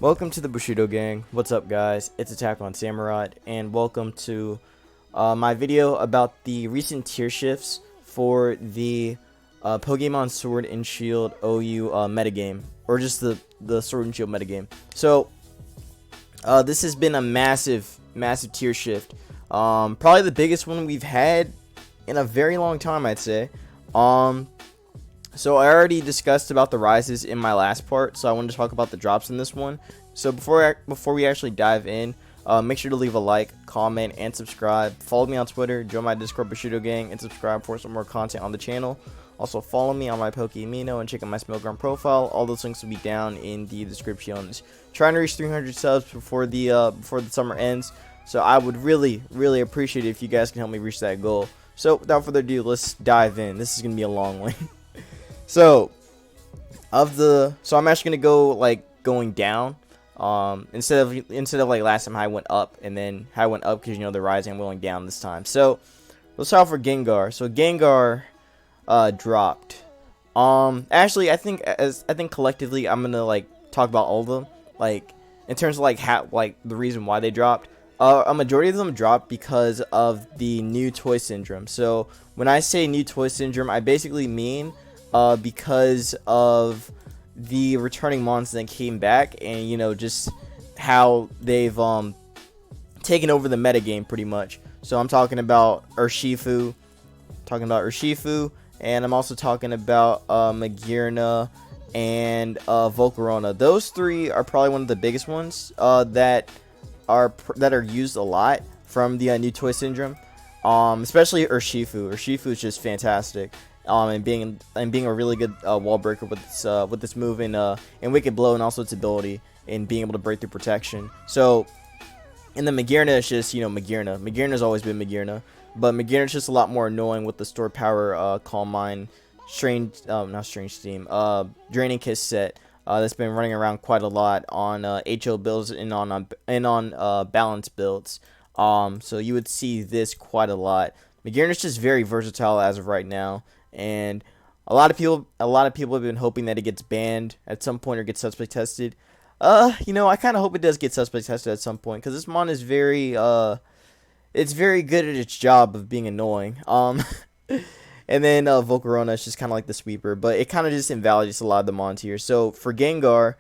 Welcome to the Bushido Gang. What's up, guys? It's AttackonSamurott, and welcome to my video about the recent tier shifts for the Pokemon Sword and Shield OU metagame, or just the Sword and Shield metagame. So, this has been a massive tier shift. Probably the biggest one we've had in a very long time, I'd say. So I already discussed about the rises in my last part, so I wanted to talk about the drops in this one. So before we actually dive in, make sure to leave a like, comment, and subscribe. Follow me on Twitter, join my Discord Bushido Gang, and subscribe for some more content on the channel. Also follow me on my Pokemon and check out my Smelground profile. All those links will be down in the descriptions. Trying to reach 300 subs before the summer ends, so I would really appreciate it if you guys can help me reach that goal. So without further ado, let's dive in. This is gonna be a long one. So I'm actually gonna go like going down. Instead of like last time, I went up, and then I went up because the rising, I'm going down this time. So let's start off for Gengar. So Gengar dropped. Actually, I think collectively I'm gonna like talk about all of them, like in terms of like how, like the reason why they dropped. A majority of them dropped because of the new toy syndrome. So when I say new toy syndrome, I basically mean because of the returning monsters that came back, and just how they've taken over the metagame pretty much. So I'm talking about Urshifu, and I'm also talking about Magearna and Volcarona. Those three are probably one of the biggest ones that are used a lot from the new toy syndrome. Especially Urshifu. Urshifu is just fantastic. And being a really good wall breaker with this move and Wicked Blow, and also its ability in being able to break through protection. So, and then Magearna is just Magearna. Magearna's always been Magearna, but Magearna's just a lot more annoying with the stored power Calm Mind, Draining Kiss set that's been running around quite a lot on HO builds and on balance builds. So you would see this quite a lot. Magearna's just very versatile as of right now. And a lot of people have been hoping that it gets banned at some point or gets suspect tested. I kind of hope it does get suspect tested at some point, because this mon is it's very good at its job of being annoying. And then Volcarona is just kind of like the sweeper, but it kind of just invalidates a lot of the mons here. So for Gengar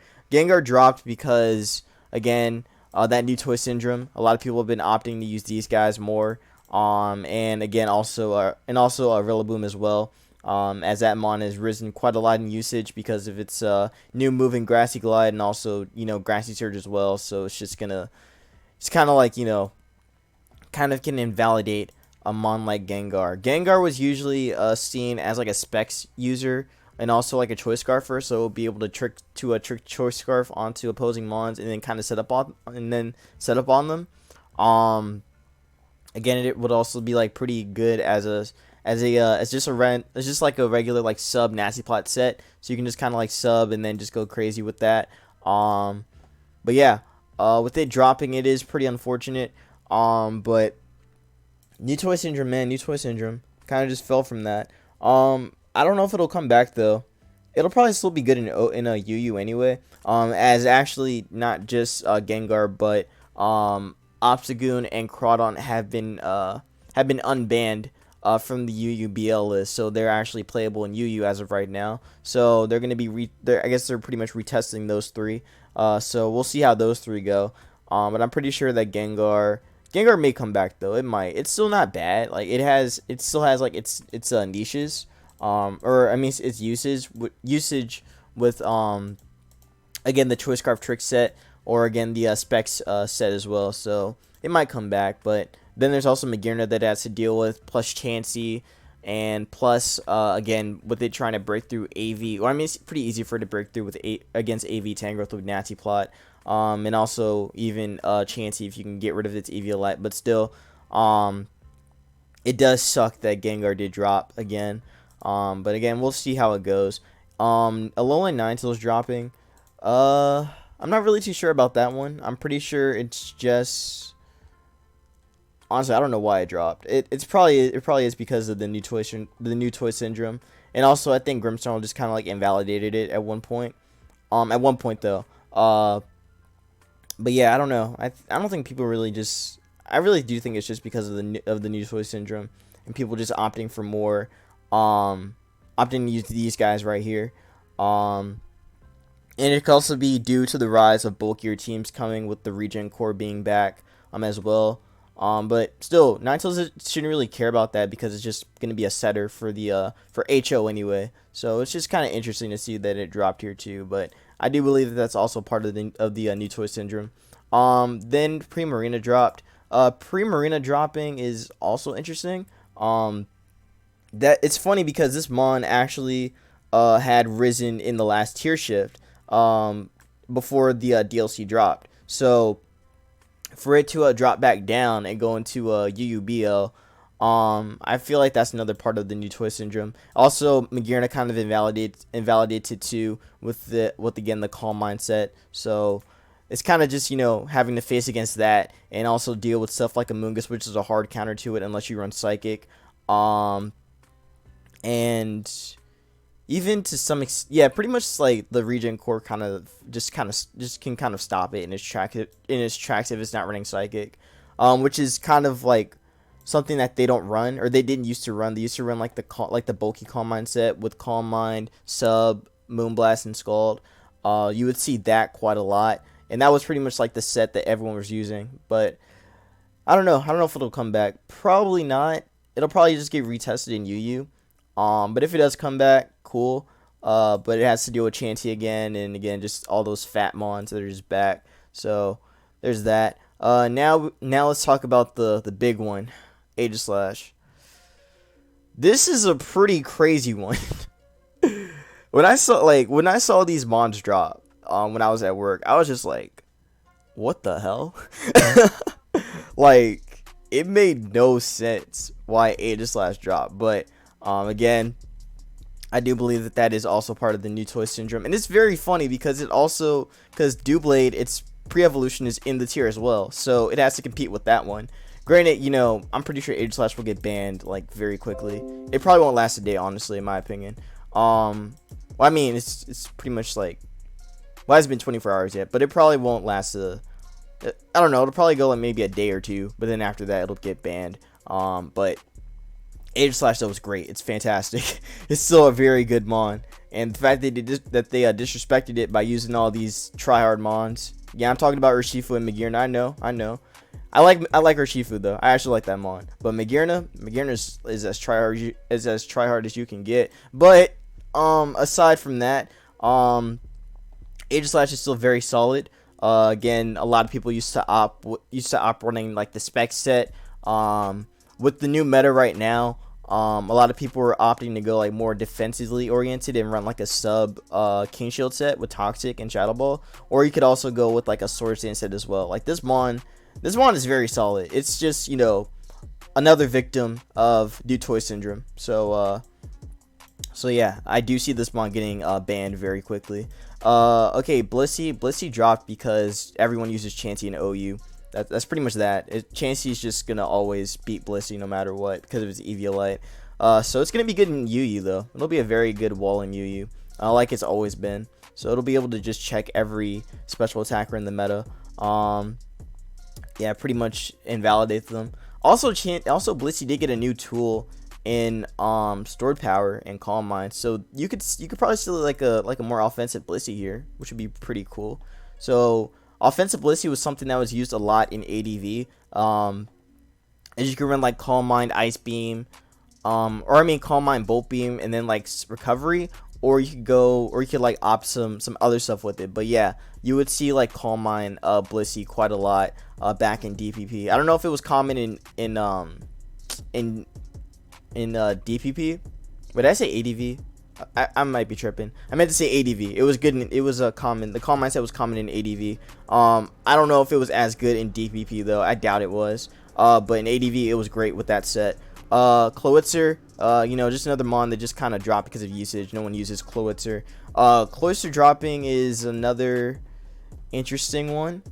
dropped because, again, that new toy syndrome. A lot of people have been opting to use these guys more. And again, also Rillaboom as well. As that mon has risen quite a lot in usage because of its new move in Grassy Glide, and also Grassy Surge as well. So it's kind of like kind of can invalidate a mon like Gengar. Gengar was usually seen as like a Specs user and also like a Choice Scarfer, so it'll be able to trick Choice Scarf onto opposing mons and then kind of set up on them. Again, it would also be like pretty good as just like a regular like sub Nasty Plot set, so you can just kind of like sub and then just go crazy with that. But yeah, with it dropping, it is pretty unfortunate. But new toy syndrome, kind of just fell from that. I don't know if it'll come back though. It'll probably still be good in a UU anyway. As actually not just Gengar, but Obstagoon and Crawdon have been unbanned from the UUBL list, so they're actually playable in UU as of right now. So they're gonna be I guess they're pretty much retesting those three. So we'll see how those three go. But I'm pretty sure that Gengar may come back though. It might. It's still not bad. Like it still has like its niches. Or I mean its usage with again the Choice Scarf Trick set, or again the Specs set as well. So it might come back, but then there's also Magearna that it has to deal with, plus Chansey, and plus again with it trying to break through AV. Well, I mean it's pretty easy for it to break through against AV Tangrowth with Nasty Plot, and also even Chansey if you can get rid of its Eviolite. But still, it does suck that Gengar did drop again. But again, we'll see how it goes. Alolan Ninetales dropping. I'm not really too sure about that one. I'm pretty sure it's just, honestly, I don't know why it dropped. It probably is because of the new toy syndrome, and also I think Grimmsnarl just kind of like invalidated it at one point. At one point though, But yeah, I don't know. I don't think people really just. I really do think it's just because of the new toy syndrome and people just opting for more, opting to use these guys right here, and it could also be due to the rise of bulkier teams coming with the regen core being back, as well. But still, Ninetales shouldn't really care about that because it's just gonna be a setter for the for HO anyway. So it's just kind of interesting to see that it dropped here too. But I do believe that that's also part of the new toy syndrome. Then Primarina dropped. Primarina dropping is also interesting. That it's funny because this mon actually had risen in the last tier shift before the DLC dropped. So for it to drop back down and go into UUBL, I feel like that's another part of the new toy syndrome. Also, Magearna kind of invalidated too with again the calm mindset. So it's kind of just having to face against that and also deal with stuff like Amoonguss, which is a hard counter to it unless you run Psychic. And even to some yeah, pretty much like the regen core just can kind of stop it in its tracks if it's not running Psychic, which is kind of like something that they don't run, or they didn't used to run. They used to run like the bulky Calm Mind set with Calm Mind, Sub, Moonblast, and Scald. You would see that quite a lot, and that was pretty much like the set that everyone was using. But I don't know if it'll come back. Probably not. It'll probably just get retested in UU. But if it does come back, cool. But it has to deal with Chansey again, and again, just all those fat mons that are just back. So there's that. Now let's talk about the big one, Aegislash. This is a pretty crazy one. when I saw these mons drop, when I was at work, I was just like, what the hell? Like, it made no sense why Aegislash dropped, but again, I do believe that is also part of the new toy syndrome, and it's very funny because Doublade, its pre-evolution is in the tier as well, so it has to compete with that one. Granted, I'm pretty sure Aegislash will get banned like very quickly. It probably won't last a day, honestly, in my opinion. Well, I mean, it's pretty much like, well, it hasn't been 24 hours yet, but it probably won't last I don't know. It'll probably go like maybe a day or two, but then after that, it'll get banned. But Aegislash though was great. It's fantastic. It's still a very good mon, and the fact that they disrespected it by using all these tryhard mons. Yeah, I'm talking about Urshifu and Magearna. I know. I like Urshifu though. I actually like that mon. But Magearna is as tryhard as you can get. But aside from that, Aegislash is still very solid. Again, a lot of people used to opt running like the spec set. With the new meta right now, a lot of people are opting to go like more defensively oriented and run like a sub King Shield set with Toxic and Shadow Ball, or you could also go with like a Sword Stance set as well. Like this mon is very solid. It's just another victim of new toy syndrome. So yeah, I do see this mon getting banned very quickly. Okay, Blissey dropped because everyone uses Chansey in OU. That's pretty much that. Chansey's just gonna always beat Blissey no matter what because of his Eviolite. So it's gonna be good in UU though. It'll be a very good wall in UU, like it's always been. So it'll be able to just check every special attacker in the meta. Yeah, pretty much invalidate them. Also Blissey did get a new tool in stored power and Calm Mind. So you could probably still like a more offensive Blissey here, which would be pretty cool. So offensive Blissey was something that was used a lot in ADV. As you can run like Calm Mind, Ice Beam, Calm Mind, Bolt Beam, and then like Recovery, or you could like opt some other stuff with it. But yeah, you would see like Calm Mind Blissey quite a lot back in DPP. I don't know if it was common in DPP. Wait, did I say ADV? I might be tripping. I meant to say ADV. It was good. It was common. The Calm Mindset was common in ADV. I don't know if it was as good in DPP though. I doubt it was. But in ADV, it was great with that set. Clowitzer, just another mon that just kind of dropped because of usage. No one uses Clowitzer. Clowitzer dropping is another interesting one.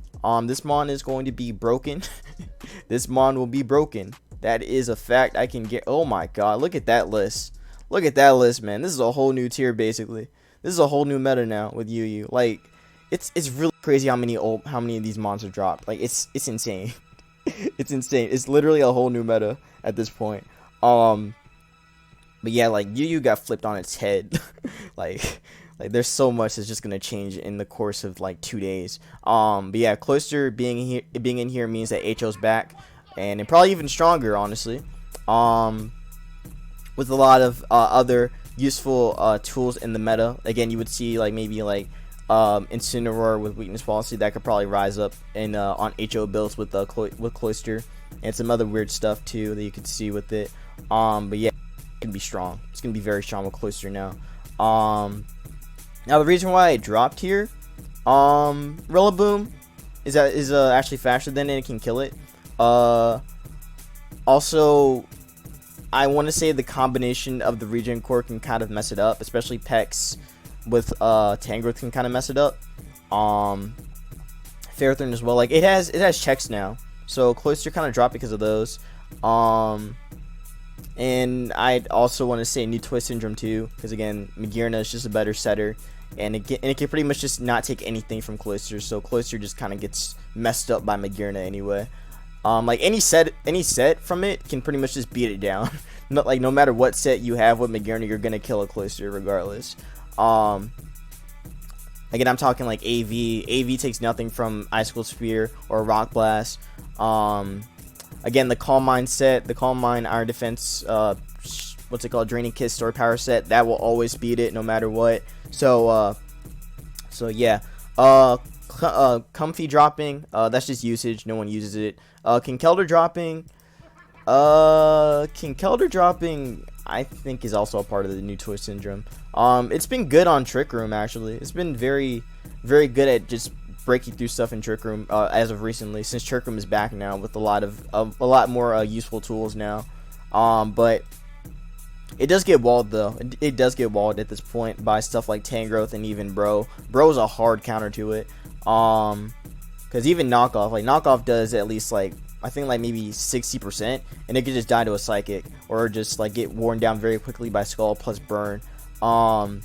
This mon is going to be broken. This mon will be broken. That is a fact. I can get. Oh my god! Look at that list. Look at that list, man. This is a whole new tier, basically. This is a whole new meta now with UU. Like, it's really crazy how many of these monsters dropped. Like it's insane. It's insane. It's literally a whole new meta at this point. But yeah, like Yu got flipped on its head. like there's so much that's just gonna change in the course of like 2 days. But yeah, Cloyster being in here means that HO's back, and probably even stronger, honestly. With a lot of other useful tools in the meta. Again, you would see like maybe like Incineroar with weakness policy that could probably rise up in on HO builds with Cloyster, and some other weird stuff too that you could see with it. But yeah, it's gonna be strong. It's gonna be very strong with Cloyster now. Now the reason why it dropped here, Rillaboom is actually faster than it and can kill it. Also, I want to say the combination of the regen core can kind of mess it up, especially Pex with Tangrowth can kind of mess it up. Ferrothorn as well. Like it has checks now, so Cloyster kind of dropped because of those. And I also want to say New Toy Syndrome too, because again, Magearna is just a better setter, and it can pretty much just not take anything from Cloyster, so Cloyster just kind of gets messed up by Magearna anyway. Like any set from it can pretty much just beat it down. No matter what set you have with Magearna, you're gonna kill a Cloyster regardless. Again, I'm talking like AV. AV takes nothing from Icicle Spear or Rock Blast. Again, the Calm Mind set, the Calm Mind Iron Defense, what's it called, Draining Kiss Story Power set, that will always beat it no matter what. So yeah. Comfy dropping, that's just usage, no one uses it. Kinkeldra dropping, I think is also a part of the New Toy Syndrome. It's been good on Trick Room actually. It's been very, very good at just breaking through stuff in Trick Room as of recently, since Trick Room is back now with a lot more useful tools now. But it does get walled though. It does get walled at this point by stuff like Tangrowth and even Bro. Bro's a hard counter to it. Because even Knockoff does at least like, I think like maybe 60%, and it could just die to a Psychic or just like get worn down very quickly by Skull plus Burn. And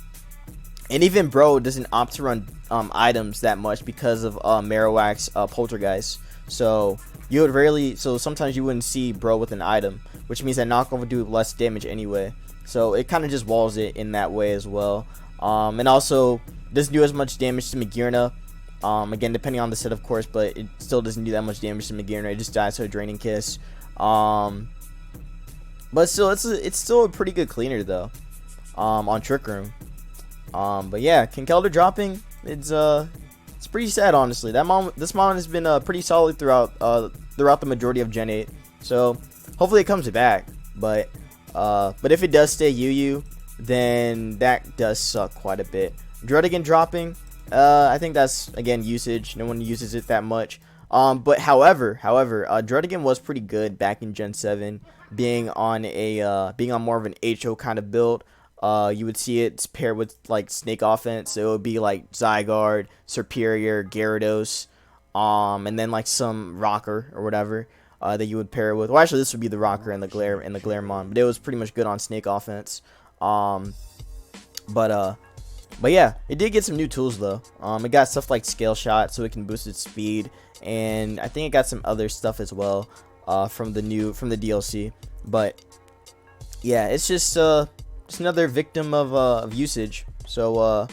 even Bro doesn't opt to run items that much because of Marowak's Poltergeist. So sometimes you wouldn't see Bro with an item, which means that Knockoff would do less damage anyway. So it kind of just walls it in that way as well. And also doesn't do as much damage to Magearna. Again, depending on the set, of course, but it still doesn't do that much damage to Magearna. It just dies to a Draining Kiss. But still, it's still a pretty good cleaner though. On Trick Room. But yeah, Kinkeldra dropping, it's pretty sad, honestly. This mon has been pretty solid throughout the majority of Gen 8. So hopefully it comes back. But if it does stay UU, then that does suck quite a bit. Druddigon dropping, I think that's again usage. No one uses it that much. But however, Druddigon was pretty good back in Gen 7, being on more of an HO kind of build. You would see it's paired with like Snake offense, so it would be like Zygarde, Serperior, Gyarados, and then like some Rocker or whatever that you would pair it with. Well, actually, this would be the Rocker and the Glairmon, but it was pretty much good on Snake offense. But yeah, it did get some new tools though. It got stuff like Scale Shot, so it can boost its speed, and I think it got some other stuff as well from the DLC. But yeah, it's just another victim of usage. So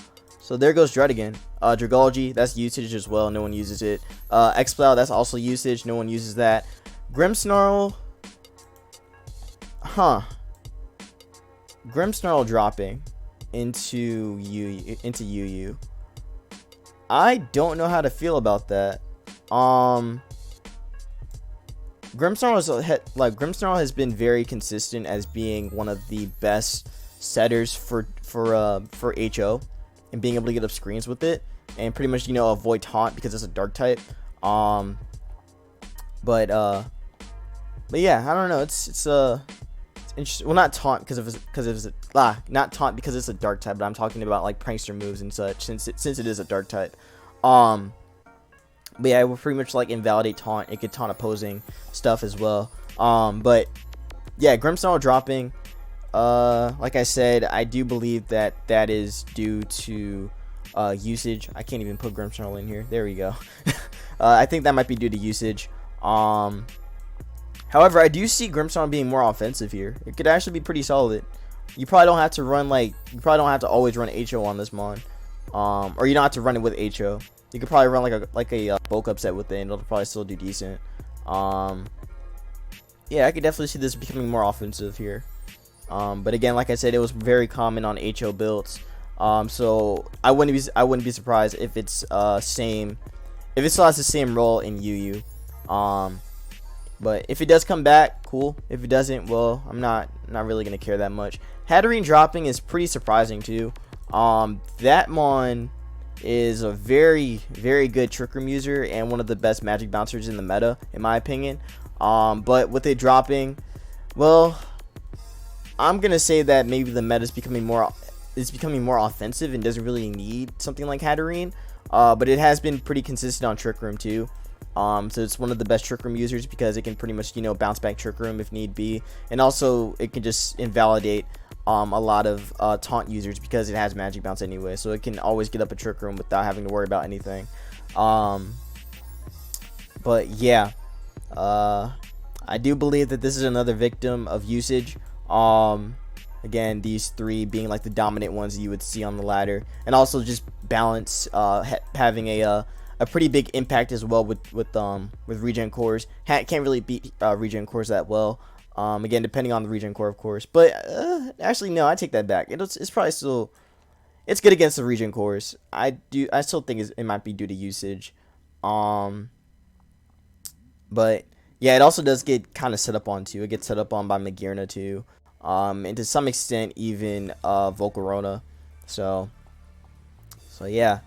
there goes Druddigon. Dragalge, that's usage as well. No one uses it. Exploud, that's also usage. No one uses that. Grimmsnarl, Grimmsnarl dropping into UU. I don't know how to feel about that. Grimmsnarl has been very consistent as being one of the best setters for HO, and being able to get up screens with it, and pretty much avoid taunt because it's a dark type. But yeah, I don't know. It's interesting. Well, not taunt because not taunt because it's a dark type, but I'm talking about like prankster moves and such, since it is a dark type. But yeah, it will pretty much like invalidate taunt. It could taunt opposing stuff as well. But yeah, Grimmsnarl dropping. Like I said, I do believe that is due to usage. I can't even put Grimmsnarl in here. There we go. I think that might be due to usage. However, I do see Grimmsnarl being more offensive here. It could actually be pretty solid. You probably don't have to run you probably don't have to always run HO on this mon. Or you don't have to run it with HO. You could probably run like a bulk up set with it, and it'll probably still do decent. Yeah, I could definitely see this becoming more offensive here. But again, like I said, it was very common on HO builds. So I wouldn't be surprised if it's if it still has the same role in UU. But if it does come back, cool. If it doesn't, well, I'm not really gonna care that much. Hatterene dropping is pretty surprising too. That mon is a very good Trick Room user and one of the best Magic bouncers in the meta, in my opinion. But with it dropping, well, I'm gonna say that maybe the meta is becoming more offensive and doesn't really need something like Hatterene. But it has been pretty consistent on Trick Room too. So it's one of the best Trick Room users because it can pretty much, bounce back Trick Room if need be, and also it can just invalidate a lot of taunt users because it has Magic Bounce anyway, so it can always get up a Trick Room without having to worry about anything. But yeah, I do believe that this is another victim of usage. Again, these three being like the dominant ones that you would see on the ladder, and also just balance having a pretty big impact as well with regen cores. Hat can't really beat regen cores that well. Again, depending on the regen core, of course. But actually, no, I take that back. It's probably still good against the regen cores. I still think it might be due to usage. But yeah, it also does get kind of set up on too. It gets set up on by Magearna too, and to some extent even Volcarona. So yeah.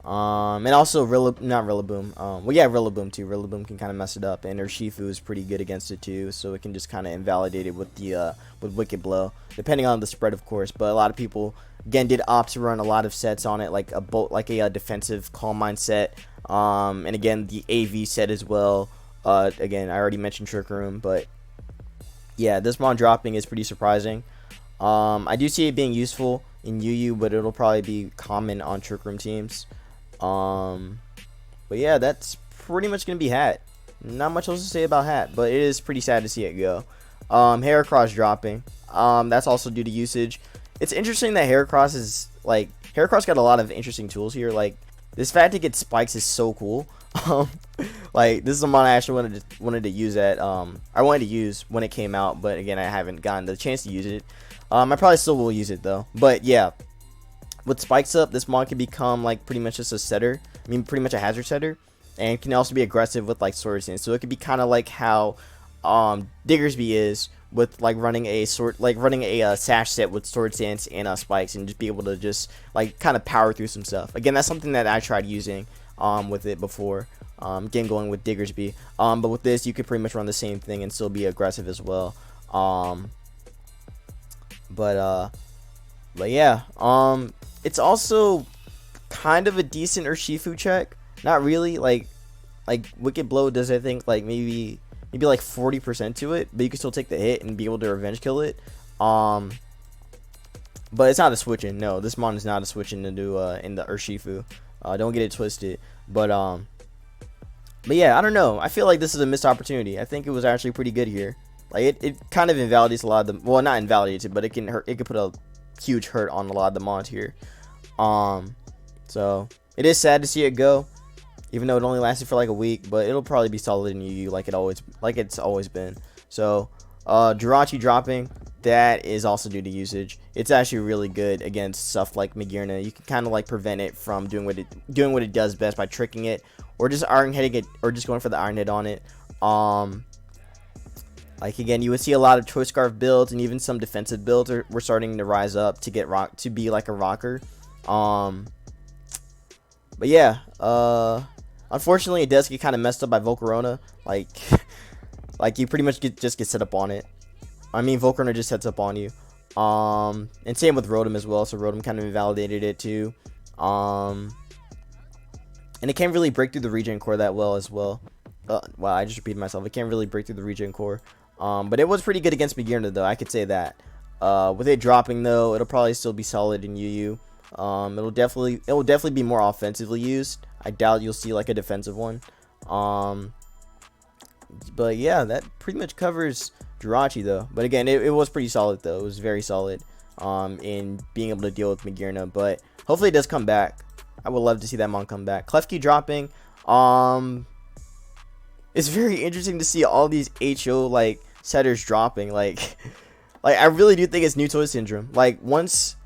And also Rillaboom. Well, yeah, Rillaboom too. Rillaboom can kind of mess it up, and Urshifu is pretty good against it too, so it can just kind of invalidate it with the with Wicked Blow, depending on the spread, of course. But a lot of people again did opt to run a lot of sets on it, like a defensive Calm Mind set, and again the AV set as well. Again, I already mentioned Trick Room, but yeah, this mon dropping is pretty surprising. I do see it being useful in UU, but it'll probably be common on Trick Room teams. But yeah, that's pretty much gonna be Hat. Not much else to say about Hat, but it is pretty sad to see it go. Heracross dropping. That's also due to usage. It's interesting that Heracross got a lot of interesting tools here. Like, this fact to get spikes is so cool. Like, this is a mon I actually wanted to use I wanted to use when it came out, but again, I haven't gotten the chance to use it. I probably still will use it though. But yeah, with spikes up, this mon can become like pretty much just a setter. I mean, pretty much a hazard setter, and can also be aggressive with like Sword Stance. So it could be kind of like how Diggersby is with like running a sash set with Sword Stance and spikes, and just be able to just like kind of power through some stuff. Again, that's something that I tried using with it before. Again, going with Diggersby. But with this, you could pretty much run the same thing and still be aggressive as well. But yeah, it's also kind of a decent Urshifu check. Not really, like Wicked Blow does, I think, like maybe like 40% to it, but you can still take the hit and be able to revenge kill it. But it's not a switch-in. No, this mon is not a switch-in into in the Urshifu. Don't get it twisted. But yeah, I don't know. I feel like this is a missed opportunity. I think it was actually pretty good here. Like it kind of invalidates a lot of the, well, not invalidates it, but it can hurt. It could put a huge hurt on a lot of the mons here. So it is sad to see it go, even though it only lasted for like a week. But it'll probably be solid in UU like it's always been. So Jirachi dropping, that is also due to usage. It's actually really good against stuff like Magearna. You can kind of like prevent it from doing what it does best by tricking it, or just iron hitting it, or just going for the iron hit on it. Like, again, you would see a lot of Choice Scarf builds, and even some defensive builds were starting to rise up to be like a rocker. But yeah, unfortunately, it does get kind of messed up by Volcarona. Like you pretty much just get set up on it. I mean, Volcarona just sets up on you. And same with Rotom as well. So Rotom kind of invalidated it too. And it can't really break through the regen core that well as well. Wow, I just repeated myself. It can't really break through the regen core. But it was pretty good against Magearna though, I could say that. With it dropping though, it'll probably still be solid in UU. It will definitely be more offensively used. I doubt you'll see like a defensive one. But yeah, that pretty much covers Jirachi though. But again, it was pretty solid though. It was very solid in being able to deal with Magearna. But hopefully it does come back. I would love to see that mon come back. Klefki dropping. It's very interesting to see all these HO like setters dropping. Like I really do think it's new toy syndrome. Like once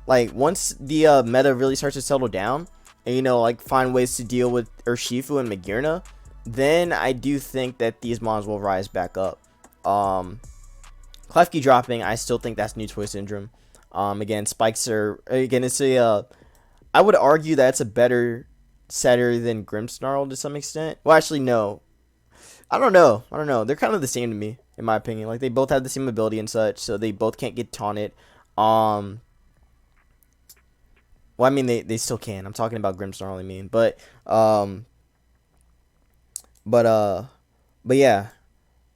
the meta really starts to settle down, and you know, like find ways to deal with Urshifu and Magearna, then I do think that these mons will rise back up. Klefki dropping, I still think that's new toy syndrome. Again, spikes are, again, it's a I would argue that it's a better setter than Grimmsnarl to some extent. Well, actually, no. I don't know. They're kind of the same to me, in my opinion. Like, they both have the same ability and such, so they both can't get taunted. Well, I mean, they still can. I'm talking about Grimmsnarl, I mean. But yeah.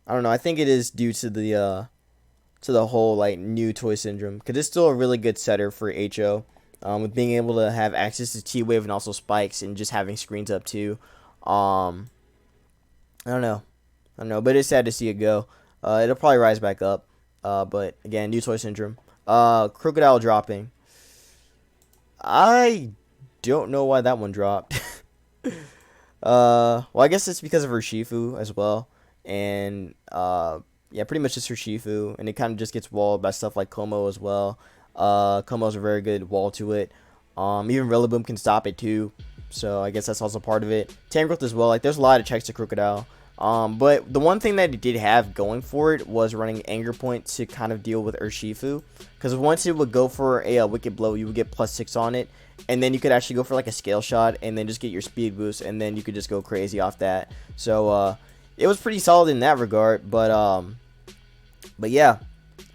I don't know. I think it is due to the whole, like, new toy syndrome. Because it's still a really good setter for HO. With being able to have access to T-Wave and also spikes and just having screens up, too. I don't know, but it's sad to see it go. It'll probably rise back up. But again, new toy syndrome. Crocodile dropping. I don't know why that one dropped. Well, I guess it's because of Urshifu as well, and yeah, pretty much just Urshifu, and it kind of just gets walled by stuff like Como as well. Como's a very good wall to it. Even Rillaboom can stop it too. So I guess that's also part of it. Tangrowth as well. Like, there's a lot of checks to Crocodile. But the one thing that it did have going for it was running Anger Point to kind of deal with Urshifu. Because once it would go for a Wicked Blow, you would get +6 on it. And then you could actually go for like a Scale Shot and then just get your speed boost. And then you could just go crazy off that. So it was pretty solid in that regard. But yeah.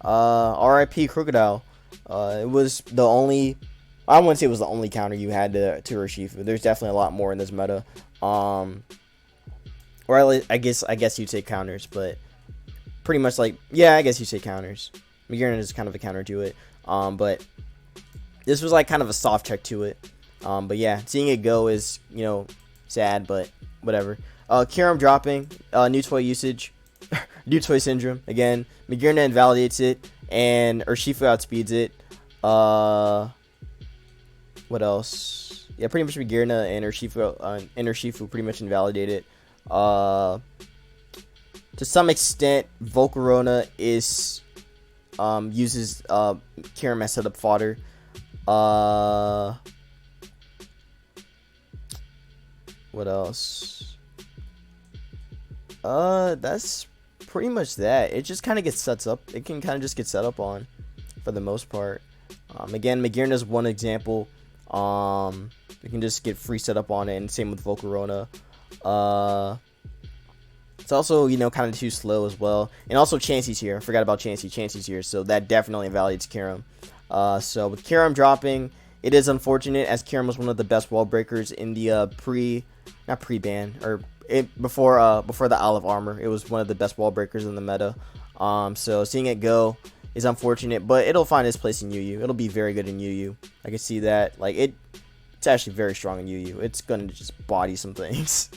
RIP Crocodile. It was the only... I wouldn't say it was the only counter you had to Urshifu. There's definitely a lot more in this meta. Or I guess you'd say counters, but pretty much like, yeah, I guess you'd say counters. Magearna is kind of a counter to it. But this was like kind of a soft check to it. But yeah, seeing it go is, you know, sad, but whatever. Kyurem dropping, new toy usage, new toy syndrome. Again, Magearna invalidates it, and Urshifu outspeeds it. What else? Yeah, pretty much Magearna and Urshifu pretty much invalidate it. To some extent, Volcarona uses Kyurem as setup fodder. What else? That's pretty much that. It just kind of gets set up. It can kind of just get set up on, for the most part. Again, Magearna is one example. You can just get free setup on it, and same with Volcarona. It's also, you know, kind of too slow as well. And also Chansey's here. I forgot about Chansey. Chansey's here, so that definitely invalidates Kyurem. So with Kyurem dropping, it is unfortunate, as Kyurem was one of the best wall breakers in the before the Olive Armor. It was one of the best wall breakers in the meta. So seeing it go is unfortunate, but it'll find its place in UU. It'll be very good in UU. I can see that. Like, it's actually very strong in UU. It's gonna just body some things.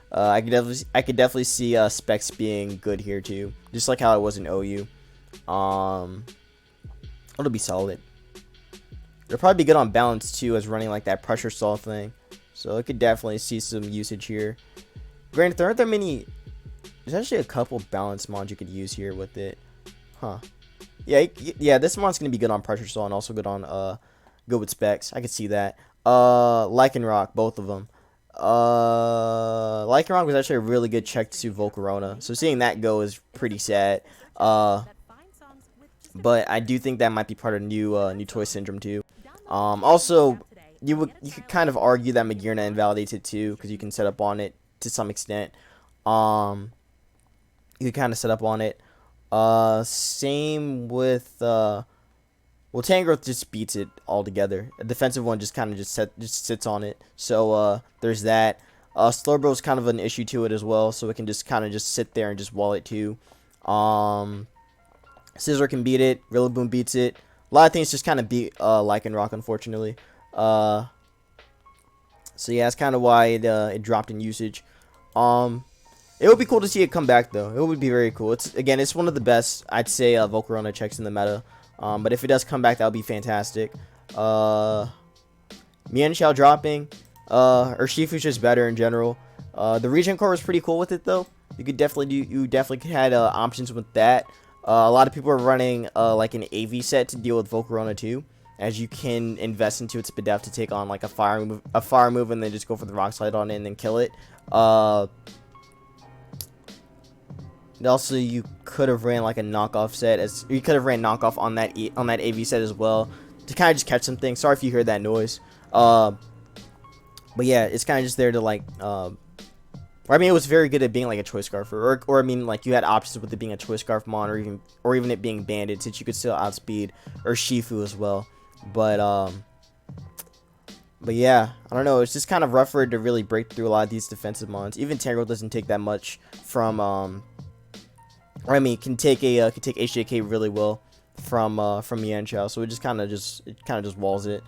I could definitely see Specs being good here too, just like how it was in OU. It'll be solid. It'll probably be good on balance too, as running like that pressure stall thing. So it could definitely see some usage here. Granted, there aren't that many. There's actually a couple balance mods you could use here with it, huh? Yeah, this mon's gonna be good on pressure stall and also good on good with Specs. I could see that. Lycanroc, both of them. Lycanroc was actually a really good check to Volcarona, so seeing that go is pretty sad. But I do think that might be part of new toy syndrome too. Also, you could kind of argue that Magearna invalidates it too, because you can set up on it to some extent. You could kind of set up on it. Same with well, Tangrowth just beats it altogether. A defensive one just kind of just sits on it. So there's that. Slowbro's kind of an issue to it as well, so it can just kind of just sit there and just wall it too. Scizor can beat it. Rillaboom beats it. a lot of things just kind of beat Lycanroc, unfortunately. So yeah, that's kind of why it dropped in usage. It would be cool to see it come back though. It would be very cool. It's one of the best, I'd say, Volcarona checks in the meta. But if it does come back, that would be fantastic. Mienshao dropping. Urshifu's just better in general. The Regen Core was pretty cool with it though. You definitely had options with that. A lot of people are running like an AV set to deal with Volcarona too, as you can invest into its Spadef to take on like a fire move, and then just go for the Rock Slide on it and then kill it. Also, you could have ran like a knockoff set, as you could have ran knockoff on that AV set as well to kind of just catch some things. Sorry if you heard that noise. But yeah, it's kind of just there to like. I mean, it was very good at being like a Choice Scarf, or I mean, like you had options with it being a Choice Scarf mon, or even it being banded, since you could still outspeed Urshifu as well. But yeah, I don't know. It's just kind of rough for it to really break through a lot of these defensive mons. Even Tangrowth doesn't take that much from or I mean, can take HJK really well from Mienshao. So it kind of just walls it.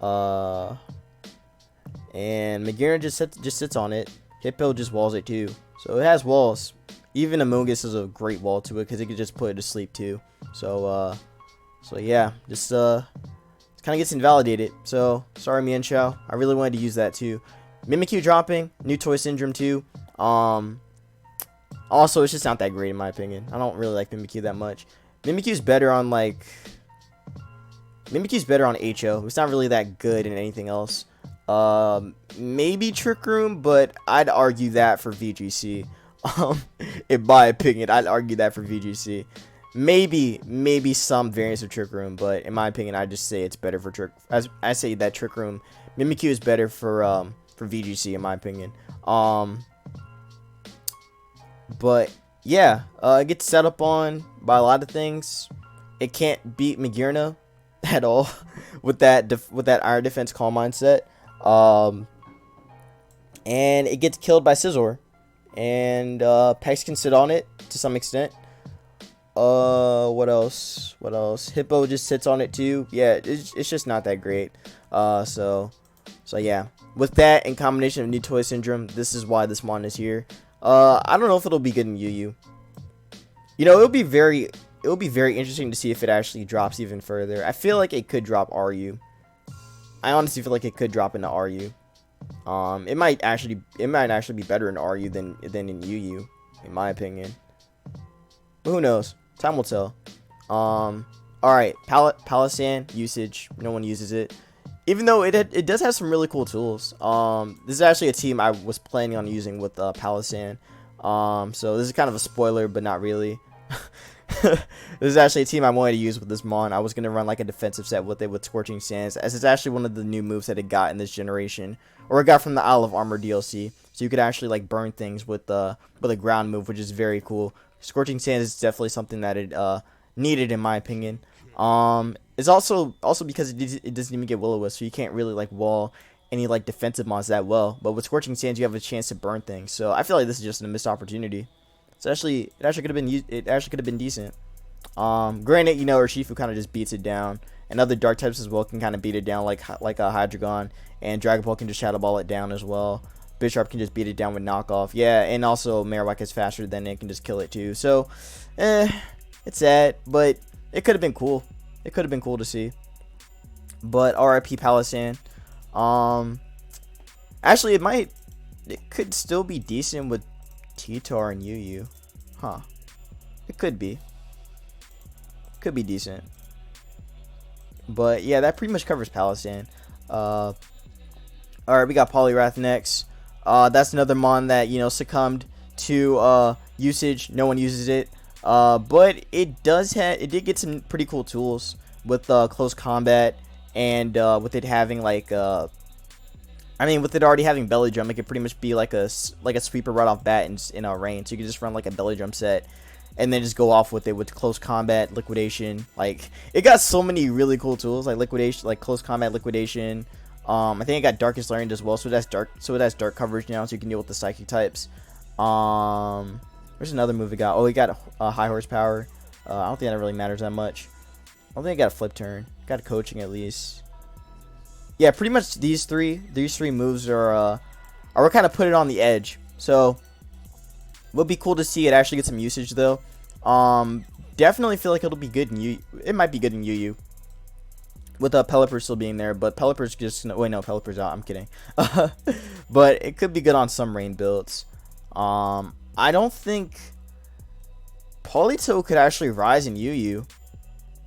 And Magearna just sits on it. Hippo just walls it too. So it has walls. Even Amoonguss is a great wall to it because it could just put it to sleep too. So yeah, just kind of gets invalidated. So sorry, Mienshao. I really wanted to use that too. Mimikyu dropping, new toy syndrome too. Also, it's just not that great in my opinion. I don't really like Mimikyu that much. Mimikyu's better on HO. It's not really that good in anything else. Maybe Trick Room, but I'd argue that for VGC. In my opinion, I'd argue that for VGC. Maybe some variants of Trick Room, but in my opinion, I just say it's better for I say that Trick Room, Mimikyu is better for VGC in my opinion. But yeah, it gets set up on by a lot of things. It can't beat Magearna at all with that Iron Defense Calm mindset. And it gets killed by Scizor, and Pex can sit on it to some extent. What else? Hippo just sits on it too. Yeah, it's just not that great. So yeah, with that in combination of new toy syndrome, this is why this mon is here. I don't know if it'll be good in UU. You know, it'll be very interesting to see if it actually drops even further. I feel like it could drop RU. I honestly feel like it could drop into RU. It might actually be better in RU than in UU, in my opinion. But who knows? Time will tell. Alright, Palossand usage. No one uses it. Even though it does have some really cool tools. This is actually a team I was planning on using with Palossand. So this is kind of a spoiler, but not really. This is actually a team I wanted to use with this mon. I was going to run like a defensive set with it with Scorching Sands, as it's actually one of the new moves that it got in this generation, or it got from the Isle of Armor DLC. So you could actually like burn things with a ground move, which is very cool. Scorching Sands is definitely something that it needed in my opinion. It's also because it doesn't even get Will-O-Wisp, so you can't really like wall any like defensive mons that well. But with Scorching Sands, you have a chance to burn things. So I feel like this is just a missed opportunity. It actually could have been decent. Granted, you know, Urshifu kind of just beats it down, and other dark types as well can kind of beat it down, like a Hydreigon, and Dragon Ball can just Shadow Ball it down as well. Bisharp can just beat it down with knockoff, yeah, and also Marowak is faster than it, can just kill it too. So, it's sad, but it could have been cool. It could have been cool to see. But RIP Palossand. Actually, it could still be decent with T-Tar and UU. Huh. It could be. Could be decent. But yeah, that pretty much covers Palossand. Alright, we got Poliwrath next. That's another mon that, you know, succumbed to usage. No one uses it. But it did get some pretty cool tools with close combat, and with it having like with it already having belly drum, it could pretty much be like a sweeper right off bat in a rain. So you could just run like a belly drum set, and then just go off with it with close combat, liquidation. Like, it got so many really cool tools, like liquidation, like close combat, liquidation. I think it got Darkest Learned as well, so it has dark coverage now, so you can deal with the psychic types. There's another move it got. Oh, it got high horsepower. I don't think that really matters that much. I don't think I got a flip turn. Got a coaching at least. Yeah, pretty much these three moves are kind of put it on the edge. So would be cool to see it actually get some usage though. Definitely feel like it'll be good in it might be good in UU. With Pelipper still being there, but Pelipper's just wait, no, Pelipper's out. I'm kidding. But it could be good on some rain builds. I don't think Polito could actually rise in UU.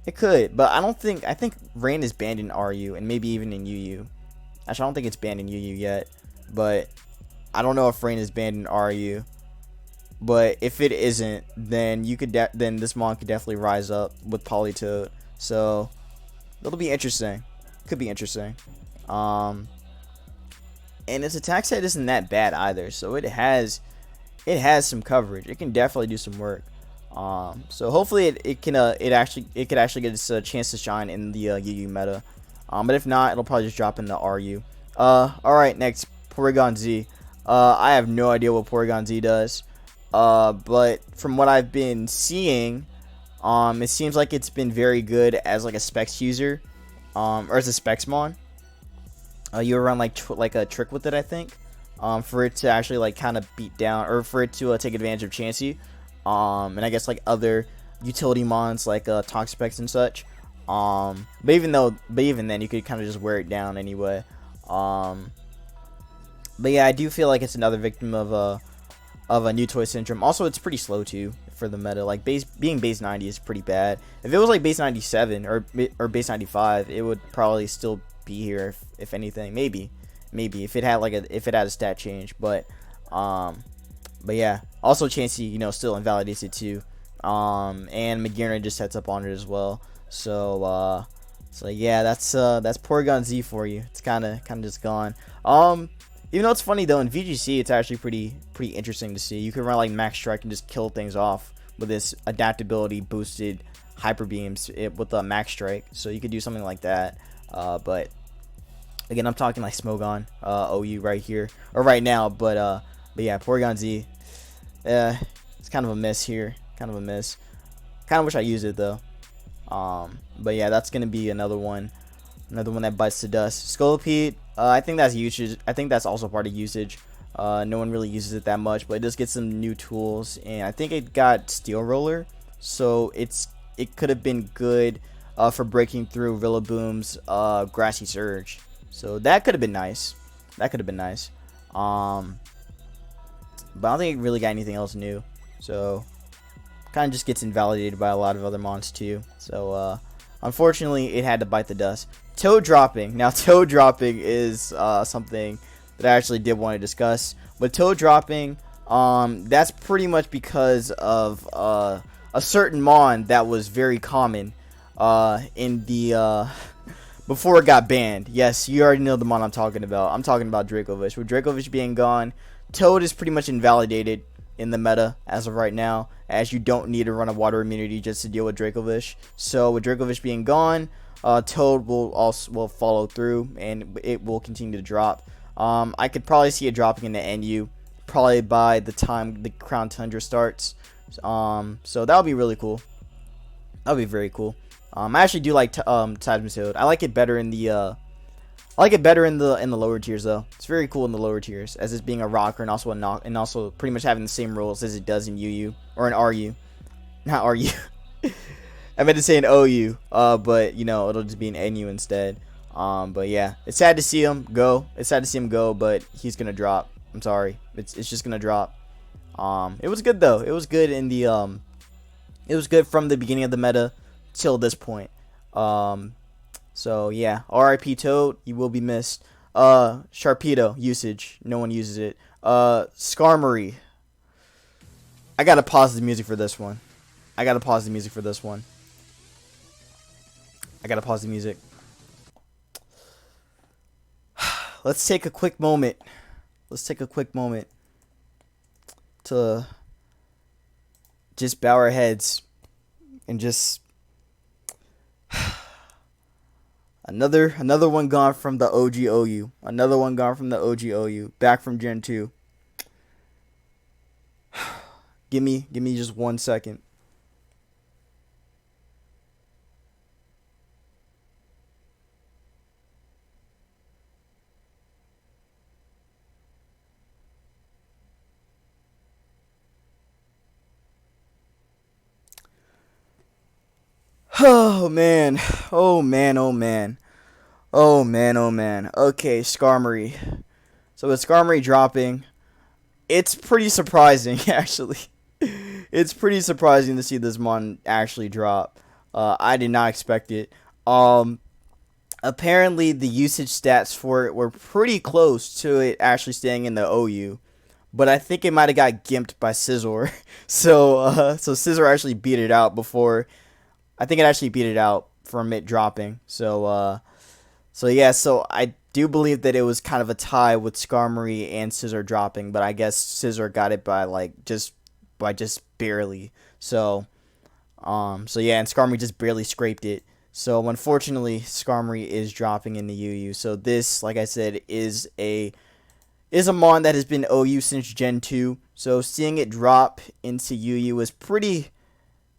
It could, but I think rain is banned in RU and maybe even in UU. Actually, I don't think it's banned in UU yet, but I don't know if rain is banned in RU. But if it isn't, then then this mon could definitely rise up with Politoed. So it'll be interesting. Could be interesting. And its attack set isn't that bad either. So it has some coverage. It can definitely do some work. So hopefully it could actually get its chance to shine in the UU meta. But if not, it'll probably just drop in the RU. All right, next Porygon Z. I have no idea what Porygon Z does. But from what I've been seeing, it seems like it's been very good as like a Specs user, or as a Specs mon. You run like a trick with it, I think, for it to actually like kind of beat down, or for it to take advantage of Chansey, and I guess like other utility mons like Toxapex and such. But even then, you could kind of just wear it down anyway. But yeah, I do feel like it's another victim of a new toy syndrome. Also, it's pretty slow too for the meta. Like being base 90 is pretty bad. If it was like base 97 or base 95, it would probably still be here. If anything, maybe if it had a stat change. But yeah. Also, Chansey, still invalidates it too. And Magearna just sets up on it as well. So yeah, that's Porygon Z for you. It's kind of just gone. Even though it's funny though, in VGC it's actually pretty interesting to see. You can run like Max Strike and just kill things off with this adaptability boosted Hyper Beams with the Max Strike. So you could do something like that. But again, I'm talking like Smogon OU right here or right now. But yeah, Porygon Z. It's kind of a miss here. Kind of a miss. Kind of wish I used it though. But yeah, that's gonna be another one that bites the dust. Scolipede, I think that's usage. I think that's also part of usage. No one really uses it that much, but it does get some new tools, and I think it got Steel Roller, so it could have been good for breaking through Rillaboom's Grassy Surge. So that could have been nice. But I don't think it really got anything else new. So kind of just gets invalidated by a lot of other mons too. So unfortunately, it had to bite the dust. Toad dropping. Now, toad dropping is something that I actually did want to discuss. But toad dropping, that's pretty much because of a certain mon that was very common in the before it got banned. Yes, you already know the mon I'm talking about. I'm talking about Dracovish. With Dracovish being gone, toad is pretty much invalidated in the meta as of right now, as you don't need to run a water immunity just to deal with Dracovish. So with Dracovish being gone, Toad will follow through, and it will continue to drop. I could probably see it dropping in the NU probably by the time the Crown Tundra starts. So that would be really cool. That would be very cool. I actually do like Toad. I like it better in the lower tiers though. It's very cool in the lower tiers, as it's being a rocker and also a knock, and also pretty much having the same rules as it does in UU or in RU. Not RU. I meant to say an OU, but it'll just be an NU instead. But yeah, it's sad to see him go. But he's gonna drop. I'm sorry, it's just gonna drop. It was good though. It was good in the it was good from the beginning of the meta till this point. So yeah, RIP Toad, you will be missed. Sharpedo usage, no one uses it. Skarmory. I gotta pause the music for this one. Let's take a quick moment. To just bow our heads and just another one gone from the OG OU. Back from Gen 2. Give me just 1 second. Oh man. Oh man, oh man. Oh man, oh man. Okay, Skarmory. So with Skarmory dropping, it's pretty surprising actually. It's pretty surprising to see this mon actually drop. I did not expect it. Um Apparently the usage stats for it were pretty close to it actually staying in the OU. But I think it might have got gimped by Scizor. So Scizor actually beat it out before. I think it actually beat it out from it dropping. So yeah, so I do believe that it was kind of a tie with Skarmory and Scizor dropping, but I guess Scizor got it by just barely. So yeah, and Skarmory just barely scraped it. So unfortunately, Skarmory is dropping in the UU. So this, like I said, is a mon that has been OU since Gen 2. So seeing it drop into UU is pretty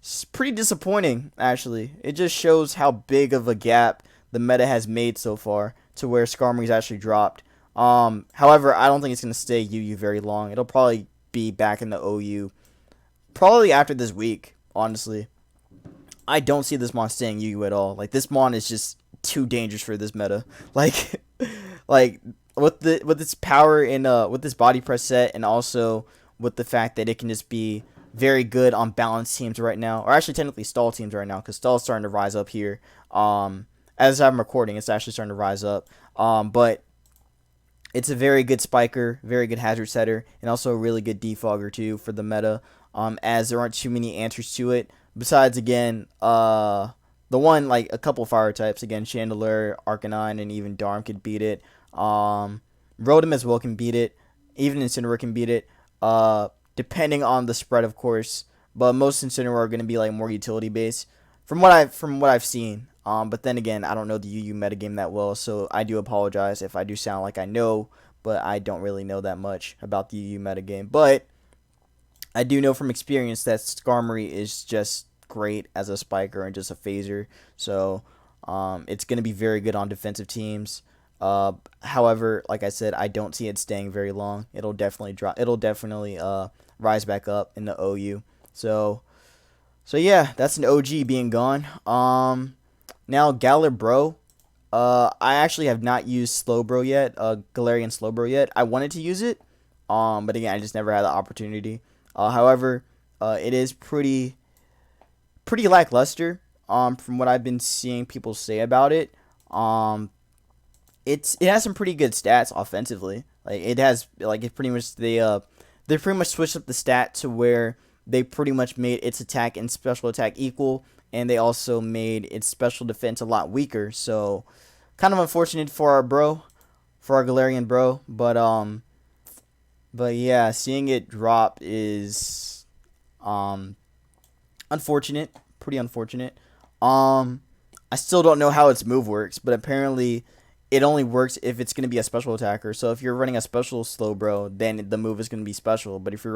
disappointing, actually. It just shows how big of a gap the meta has made so far to where Skarmory's actually dropped. However, I don't think it's going to stay UU very long. It'll probably be back in the OU probably after this week, honestly. I don't see this mon staying UU at all. Like, this mon is just too dangerous for this meta. Like, like with its power in with this body press set, and also with the fact that it can just be very good on balanced teams right now, or actually technically stall teams right now, because stall is starting to rise up here. As I'm recording, it's actually starting to rise up. But it's a very good spiker, very good hazard setter, and also a really good defogger too for the meta. As there aren't too many answers to it. Besides, again, the one, like, a couple fire types, again, Chandelure, Arcanine, and even Darm could beat it. Rotom as well can beat it. Even Incineroar can beat it. Depending on the spread, of course. But most Incineroar are going to be, like, more utility based from what I've seen. But then again, I don't know the UU metagame that well, so I do apologize if I do sound like I know, but I don't really know that much about the UU metagame. But I do know from experience that Skarmory is just great as a spiker and just a phaser. So it's going to be very good on defensive teams. However, like I said, I don't see it staying very long. It'll definitely drop. It'll definitely rise back up in the OU. So yeah, that's an OG being gone. Now Galarian. I actually have not used Slowbro yet. Galarian Slowbro yet. I wanted to use it. But again, I just never had the opportunity. However, it is pretty lackluster. From what I've been seeing people say about it. It has some pretty good stats offensively. Like, it has, like, it pretty much they pretty much switched up the stat to where they pretty much made its attack and special attack equal, and they also made its special defense a lot weaker. So kind of unfortunate for our Galarian bro, but yeah, seeing it drop is unfortunate, pretty unfortunate. I still don't know how its move works, but apparently it only works if it's going to be a special attacker. So if you're running a special Slowbro, then the move is going to be special. But if you're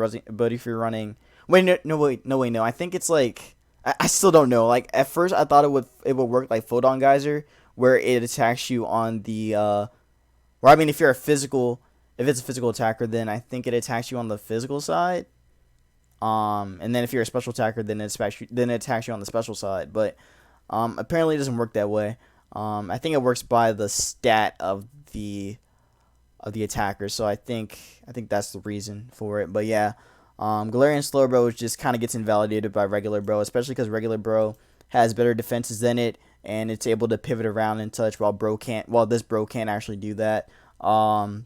running, wait, no. I think it's like, I still don't know. Like, at first I thought it would work like Photon Geyser, where it attacks you on the or I mean, if it's a physical attacker, then I think it attacks you on the physical side. And then if you're a special attacker, then it attacks you on the special side. But apparently it doesn't work that way. I think it works by the stat of the attacker. So I think that's the reason for it. But yeah, Galarian Slowbro just kind of gets invalidated by regular bro, especially because regular bro has better defenses than it, and it's able to pivot around and touch while this bro can't actually do that. And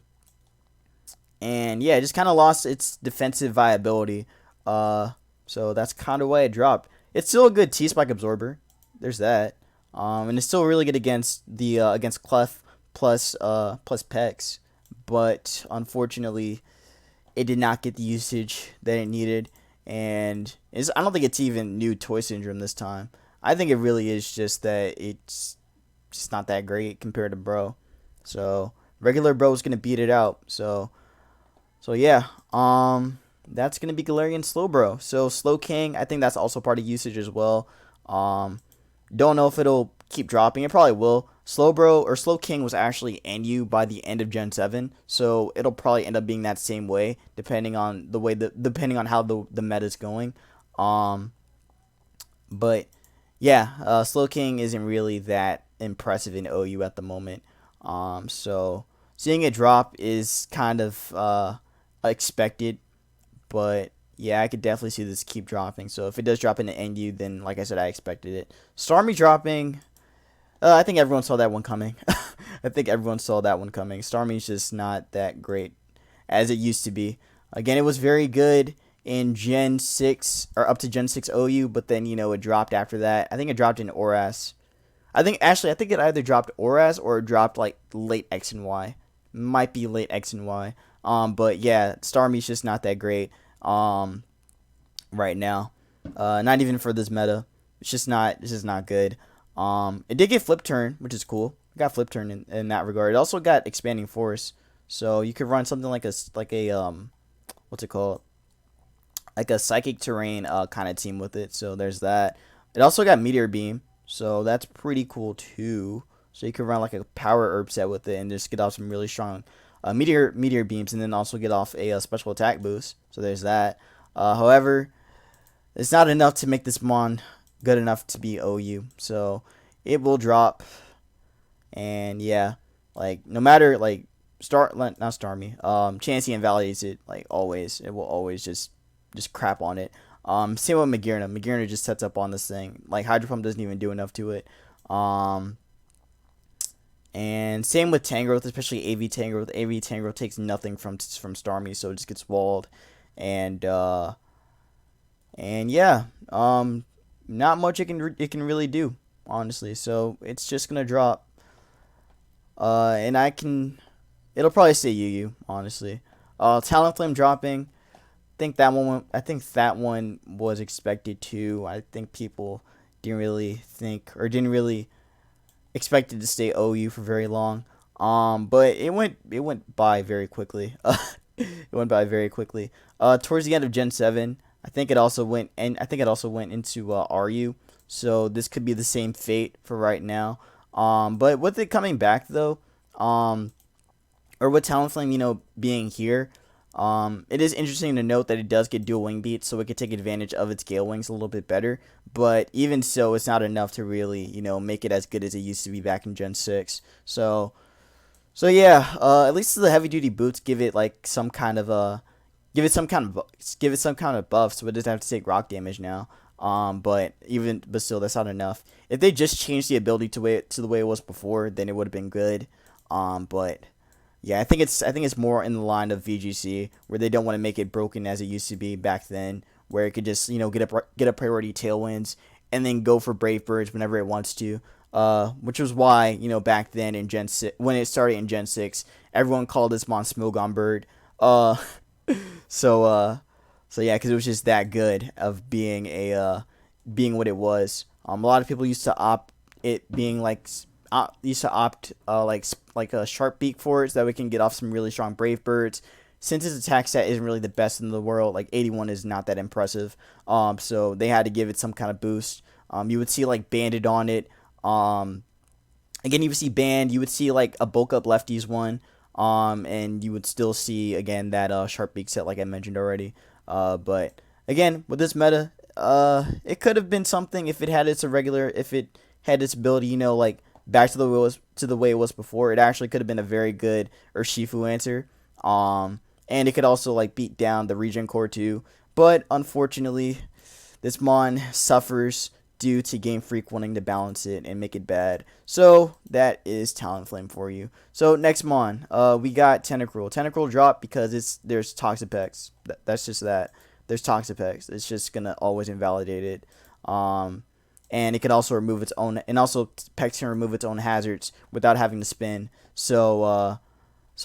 yeah, it just kind of lost its defensive viability. So that's kind of why it dropped. It's still a good T-Spike absorber. There's that. And it's still really good against Clef plus Pex, but unfortunately, it did not get the usage that it needed. And I don't think it's even new Toy Syndrome this time. I think it really is just that it's just not that great compared to Bro. So regular Bro is gonna beat it out. So yeah. That's gonna be Galarian Slowbro. So Slowking, I think that's also part of usage as well. Don't know if it'll keep dropping. It probably will. Slowbro or Slowking was actually NU by the end of Gen 7, so it'll probably end up being that same way, depending on how the meta's going. But yeah, Slowking isn't really that impressive in OU at the moment. So seeing it drop is kind of expected, but yeah, I could definitely see this keep dropping. So if it does drop into NU, then like I said, I expected it. Starmie dropping, I think everyone saw that one coming. I think everyone saw that one coming. Starmie's just not that great as it used to be. Again, it was very good in Gen 6 or up to Gen 6 OU, but then it dropped after that. I think it dropped in ORAS. I think it either dropped ORAS or it dropped like late X and Y. Might be late X and Y. But yeah, Starmie's just not that great. Right now. Not even for this meta. It's just not good. It did get flip turn, which is cool. It got flip turn in that regard. It also got expanding force, so you could run something like a what's it called? Like a psychic terrain kind of team with it. So there's that. It also got meteor beam, so that's pretty cool too. So you could run like a power herb set with it and just get off some really strong meteor beams, and then also get off a special attack boost. So there's that. However, it's not enough to make this mon good enough to be OU. So it will drop. And yeah, like no matter like not Starmie, Chansey invalidates it like always. It will always just crap on it. Same with Magearna. Magearna just sets up on this thing. Like Hydro Pump doesn't even do enough to it. And same with Tangrowth, especially AV Tangrowth. AV Tangrowth takes nothing from Starmie, so it just gets walled. And yeah, not much it can really do, honestly. So it's just gonna drop. And it'll probably say UU, honestly. Talonflame dropping. I think that one was expected too. I think people didn't really expect it to stay OU for very long. But it went by very quickly. It went by very quickly. Towards the end of Gen 7, I think it also went into RU. So this could be the same fate for right now. But with it coming back though, or with Talonflame, being here, it is interesting to note that it does get dual wing beats, so it could take advantage of its Gale Wings a little bit better. But even so, it's not enough to really, make it as good as it used to be back in Gen 6. So yeah, at least the heavy duty boots give it like some kind of some kind of buff, so it doesn't have to take rock damage now. But still, that's not enough. If they just changed the ability to the way it was before, then it would have been good. But yeah, I think it's more in the line of VGC, where they don't want to make it broken as it used to be back then, where it could just get a priority tailwinds and then go for Brave Birds whenever it wants to. Which was why back then in Gen 6, when it started in Gen 6, everyone called this mon Smogon Bird. So yeah, because it was just that good of being what it was. A lot of people used to opt like a sharp beak for it, so that we can get off some really strong Brave Birds. Since his attack stat isn't really the best in the world, like 81 is not that impressive. So they had to give it some kind of boost. You would see like Banded on it. Again, you would see Band. You would see like a bulk up lefties one. And you would still see again that sharp beak set like I mentioned already. But again, with this meta, it could have been something if it had its ability, like back to the way it was before. It actually could have been a very good Urshifu answer. And it could also like beat down the Regen Core too. But unfortunately, this mon suffers due to Game Freak wanting to balance it and make it bad. So that is Talonflame for you. So next mon, we got Tentacruel. Tentacruel drop because there's Toxapex. That's just that. There's Toxapex. It's just gonna always invalidate it. And it can also remove its own, and also Pex can remove its own hazards without having to spin. So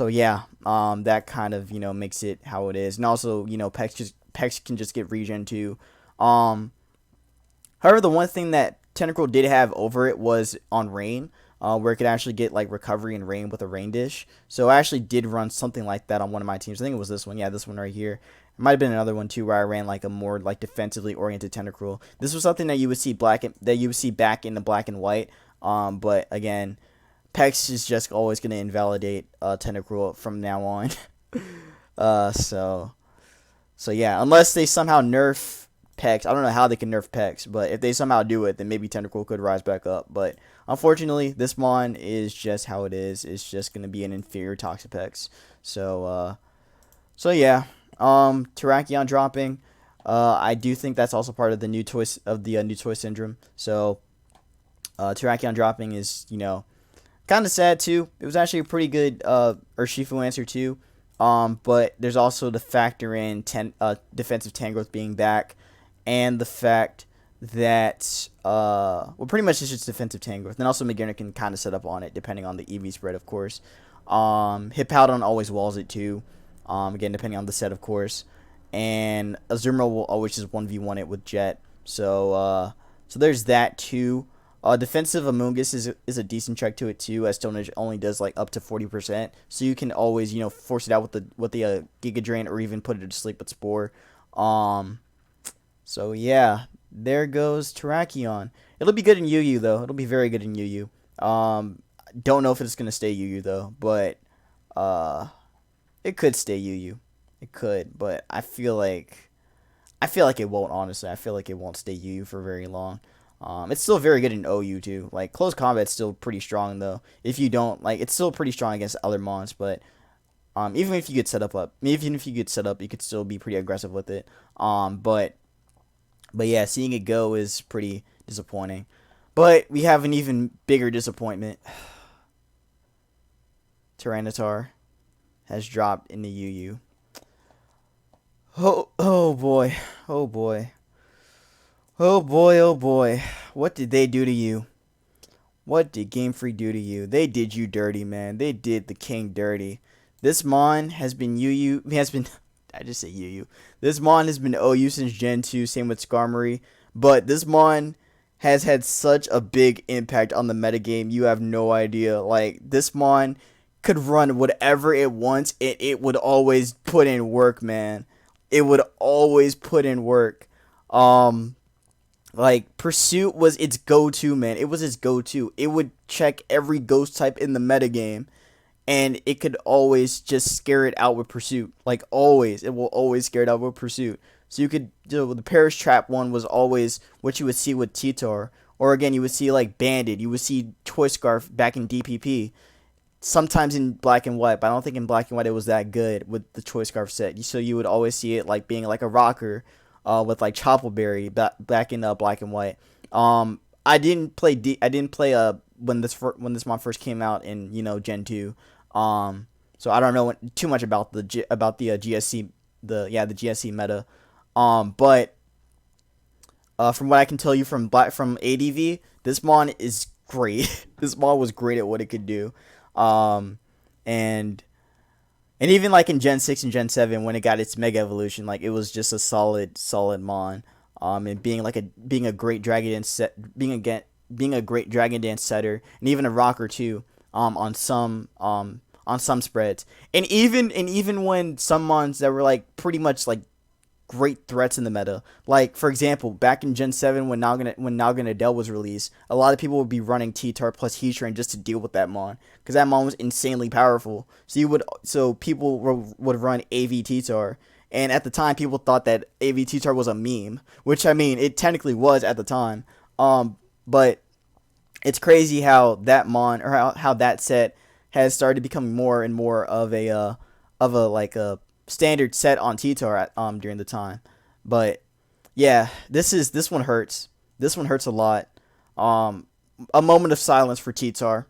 yeah, that kind of makes it how it is. And also Pex can just get regen too. However, the one thing that Tentacruel did have over it was on rain, where it could actually get like recovery and rain with a rain dish. So I actually did run something like that on one of my teams. I think it was this one. Yeah, this one right here. It might have been another one too, where I ran like a more like defensively oriented Tentacruel. This was something that you would see back in the black and white. But again, Pex is just always going to invalidate Tentacruel from now on. So yeah, unless they somehow nerf Pex. I don't know how they can nerf Pex, but if they somehow do it, then maybe Tentacle could rise back up. But unfortunately, this Mon is just how it is. It's just going to be an inferior Toxapex. So yeah, Terrakion dropping. I do think that's also part of the new toy new toy syndrome. So Terrakion dropping is, you know, kind of sad too. It was actually a pretty good Urshifu answer too. But there's also the factor in defensive Tangrowth being back, and the fact that well, pretty much it's just defensive Tangrowth. And also Magearna can kind of set up on it depending on the EV spread, of course. Hippowdon always walls it too. Again, depending on the set, of course. And Azumarill will always just 1v1 it with Jet. So there's that too. Defensive Amoonguss is a decent check to it too, as Stone Edge only does like up to 40%. So you can always, you know, force it out with the Giga Drain, or even put it to sleep with Spore. So yeah, there goes Terrakion. It'll be good in UU though. It'll be very good in UU. Don't know if it's gonna stay UU though, but it could stay UU. It could, but I feel like it won't, honestly. I feel like it won't stay UU for very long. It's still very good in OU too. Like, close combat's still pretty strong though. If you don't, like, it's still pretty strong against other mons, but even if you get set up, you could still be pretty aggressive with it. But yeah, seeing it go is pretty disappointing. But we have an even bigger disappointment. Tyranitar has dropped into UU. Oh boy. Oh boy. Oh boy, oh boy. What did they do to you? What did Game Freak do to you? They did you dirty, man. They did the king dirty. This Mon has been I just say UU. This Mon has been OU since Gen 2, same with Skarmory. But this Mon has had such a big impact on the metagame, you have no idea. Like, this Mon could run whatever it wants, and it would always put in work, man. It would always put in work. Like, Pursuit was its go-to, man. It was its go-to. It would check every ghost type in the metagame, and it could always just scare it out with Pursuit. Like, always. It will always scare it out with Pursuit. So you could do the Perish Trap one was always what you would see with Titar. Or again, you would see like Banded. You would see Toy Scarf back in DPP. Sometimes in Black and White, but I don't think in Black and White it was that good with the Toy Scarf set. So you would always see it like being like a rocker. With like Choppleberry back in Black and White. I didn't play when this Mon first came out in, you know, Gen 2. So I don't know too much about the GSC the GSC meta. But from what I can tell you from ADV, this Mon is great. This Mon was great at what it could do. And even like in Gen 6 and Gen 7 when it got its Mega Evolution, like, it was just a solid Mon. And being a great Dragon Dance being a great Dragon Dance setter, and even a rocker too, on some spreads. And even when some Mons that were like pretty much like great threats in the meta, like for example, back in Gen 7 when Nalgan Adele was released, a lot of people would be running T-Tar plus Heatran just to deal with that Mon, because that Mon was insanely powerful. So people would run AV T-Tar, and at the time people thought that AV T-Tar was a meme, which I mean it technically was at the time. But it's crazy how that Mon, or how that set has started becoming more and more of a standard set on T-Tar during the time. But yeah, this one hurts. This one hurts a lot. A moment of silence for T-Tar.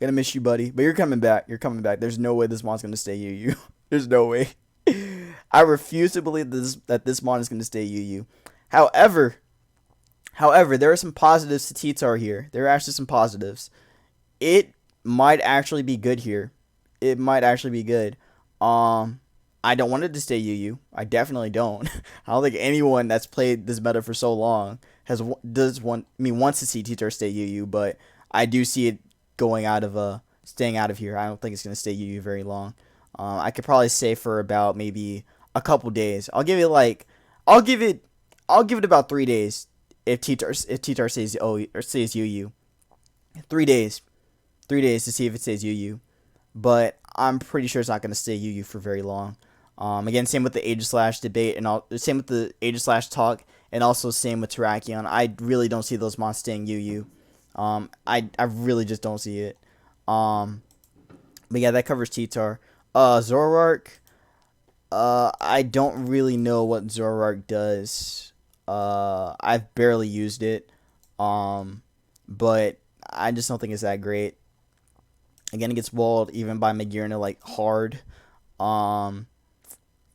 Gonna miss you, buddy. But you're coming back. You're coming back. There's no way this Mon's gonna stay UU. There's no way. I refuse to believe that this Mon is gonna stay UU. However, there are some positives to T-Tar here. There are actually some positives. It might actually be good here. It might actually be good. I don't want it to stay UU. I definitely don't. I don't think anyone that's played this meta for so long wants to see T-Tar stay UU, but I do see it staying out of here. I don't think it's going to stay UU very long. I could probably say for about maybe a couple days. I'll give it I'll give it about 3 days if T-Tar says or says UU. 3 days. 3 days to see if it says UU. But I'm pretty sure it's not going to stay UU for very long. Again, same with the Aegislash debate, and same with the Aegislash talk, and also same with Terrakion. I really don't see those mons staying UU. I really just don't see it. But yeah, that covers T-Tar. Zoroark. I don't really know what Zoroark does. I've barely used it. But I just don't think it's that great. Again, it gets walled even by Magearna like hard.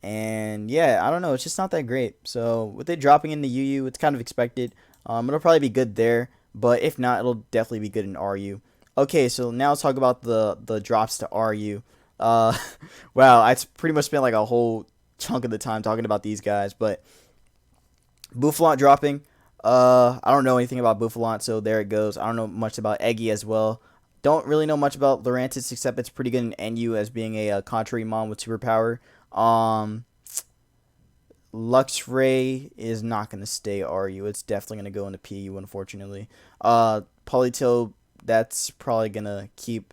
And yeah, I don't know. It's just not that great. So with it dropping in the UU, it's kind of expected. It'll probably be good there, but if not, it'll definitely be good in RU. Okay, so now let's talk about the drops to RU. Wow, I pretty much spent like a whole chunk of the time talking about these guys, but Bouffalant dropping. I don't know anything about Bouffalant, so there it goes. I don't know much about Eggy as well. Don't really know much about Lurantis, except it's pretty good in NU as being a contrary mon with superpower. Luxray is not going to stay RU. It's definitely going to go into PU, unfortunately. Politoed, that's probably going to keep...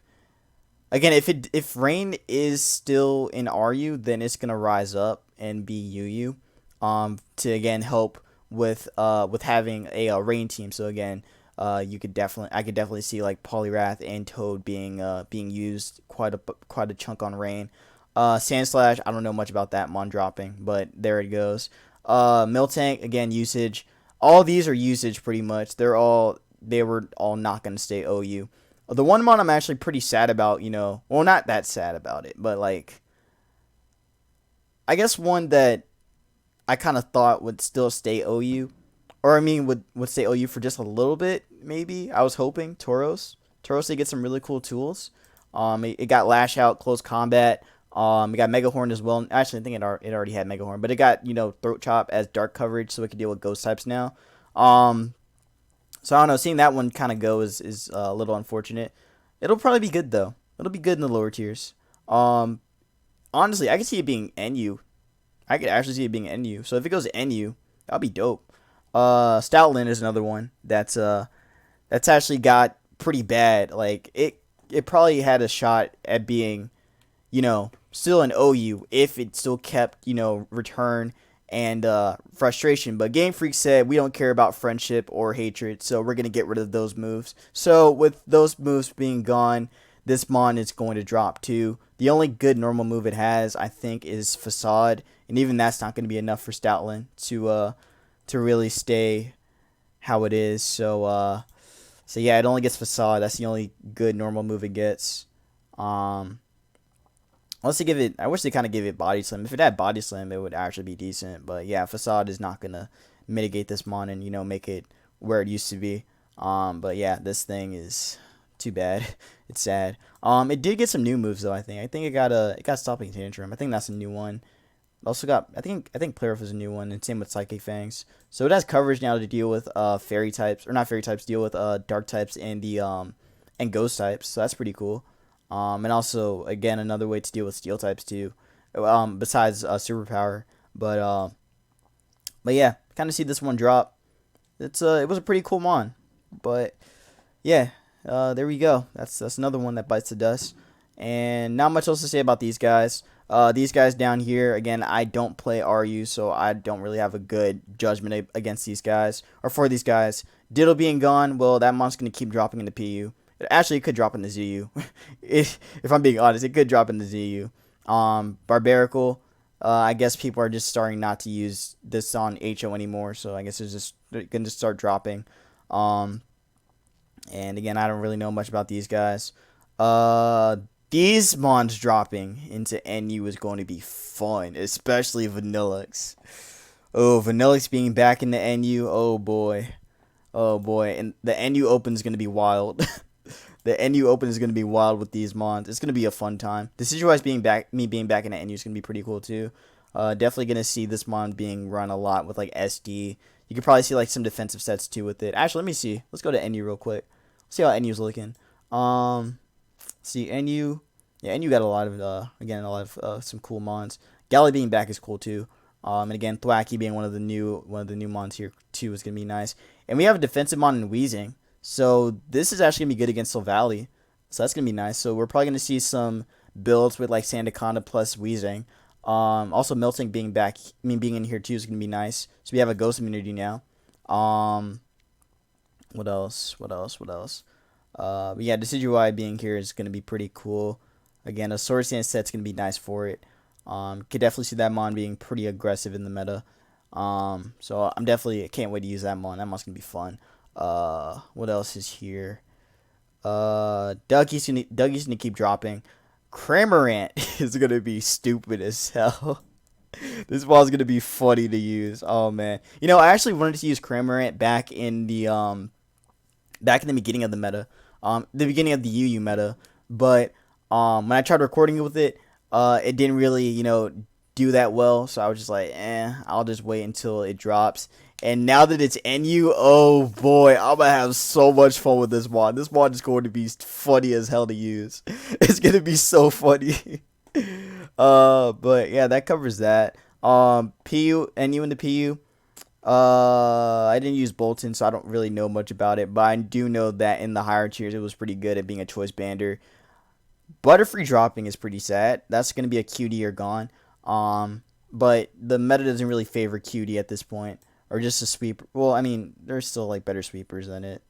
Again, if Rain is still in RU, then it's going to rise up and be UU. To, again, help with having a Rain team. So, again... I could definitely see like Poliwrath and Toad being used quite a chunk on Rain. Sandslash, I don't know much about that mon dropping, but there it goes. Miltank, again, usage. All these are usage pretty much. They were all not gonna stay OU. The one mon I'm actually pretty sad about, well, not that sad about it, but like I guess one that I kind of thought would still stay OU. Or, I mean, would stay OU for just a little bit, maybe. I was hoping. Tauros. Tauros, they get some really cool tools. It got Lash Out, Close Combat. It got Mega Horn as well. Actually, I think it already had Mega Horn. But it got, Throat Chop as dark coverage, so it can deal with Ghost types now. So, I don't know. Seeing that one kind of go is a little unfortunate. It'll probably be good, though. It'll be good in the lower tiers. Honestly, I could see it being NU. I could actually see it being NU. So, if it goes NU, that'll be dope. Stoutland is another one that's actually got pretty bad. Like it probably had a shot at being, still an OU if it still kept, return and frustration. But Game Freak said we don't care about friendship or hatred, so we're gonna get rid of those moves. So with those moves being gone, this mon is going to drop too. The only good normal move it has, I think, is Facade, and even that's not going to be enough for Stoutland to really stay how it is. So yeah, it only gets Facade. That's the only good normal move it gets. Unless they give it, I wish they kind of give it Body Slam. If it had Body Slam, it would actually be decent. But yeah, Facade is not gonna mitigate this mon and make it where it used to be. But yeah, this thing is too bad. It's sad. It did get some new moves though. I think it got Stopping Tantrum. I think that's a new one. Also got, I think Plariff is a new one, and same with Psychic Fangs. So it has coverage now to deal with fairy types, or not fairy types, deal with dark types and the and ghost types. So that's pretty cool. And also again another way to deal with steel types too, besides superpower. But yeah, kind of see this one drop. It was a pretty cool mon. But yeah, there we go. That's another one that bites the dust. And not much else to say about these guys. These guys down here, again, I don't play RU, so I don't really have a good judgment against these guys, or for these guys. Diddle being gone, well, that mon's going to keep dropping into PU. Actually, it could drop in the ZU. if I'm being honest, it could drop in the ZU. Barbarical, I guess people are just starting not to use this on HO anymore, so I guess it's just going to start dropping. And again, I don't really know much about these guys. These mons dropping into NU is going to be fun, especially Vanillix. Oh, Vanillix being back in the NU. Oh boy. Oh boy. And the NU Open is going to be wild. The NU Open is going to be wild with these mons. It's going to be a fun time. Decidueye being back in the NU is going to be pretty cool too. Definitely going to see this mon being run a lot with like SD. You could probably see like some defensive sets too with it. Actually, let me see. Let's go to NU real quick. See how NU's looking. See, NU, Yeah, and you got a lot of again, a lot of some cool mons. Galley being back is cool too. And again, Thwacky being one of the new mons here too is gonna be nice. And we have a defensive mon in Weezing, so this is actually gonna be good against Silvally. So that's gonna be nice. So we're probably gonna see some builds with like Sandaconda plus Weezing. Also Melting being back, being in here too is gonna be nice. So we have a ghost immunity now. What else? But yeah, Decidueye being here is gonna be pretty cool. Again, a Sword Stance set's gonna be nice for it. Could definitely see that mon being pretty aggressive in the meta. So I can't wait to use that mon. That mon's gonna be fun. What else is here? Dougie's gonna keep dropping. Cramorant is gonna be stupid as hell. This ball is gonna be funny to use. Oh man, I actually wanted to use Cramorant back in the beginning of the meta, the beginning of the UU meta, but when I tried recording it with it, it didn't really do that well. So I was just like, I'll just wait until it drops. And now that it's NU, oh boy, I'm gonna have so much fun with this mod. This mod is going to be funny as hell to use. It's gonna be so funny. But yeah, that covers that. PU, NU into PU. I didn't use Bolton, so I don't really know much about it. But I do know that in the higher tiers, it was pretty good at being a choice bander. Butterfree dropping is pretty sad. That's gonna be a QD or gone. But the meta doesn't really favor QD at this point. Or just a sweeper. Well, I mean, there's still like better sweepers than it.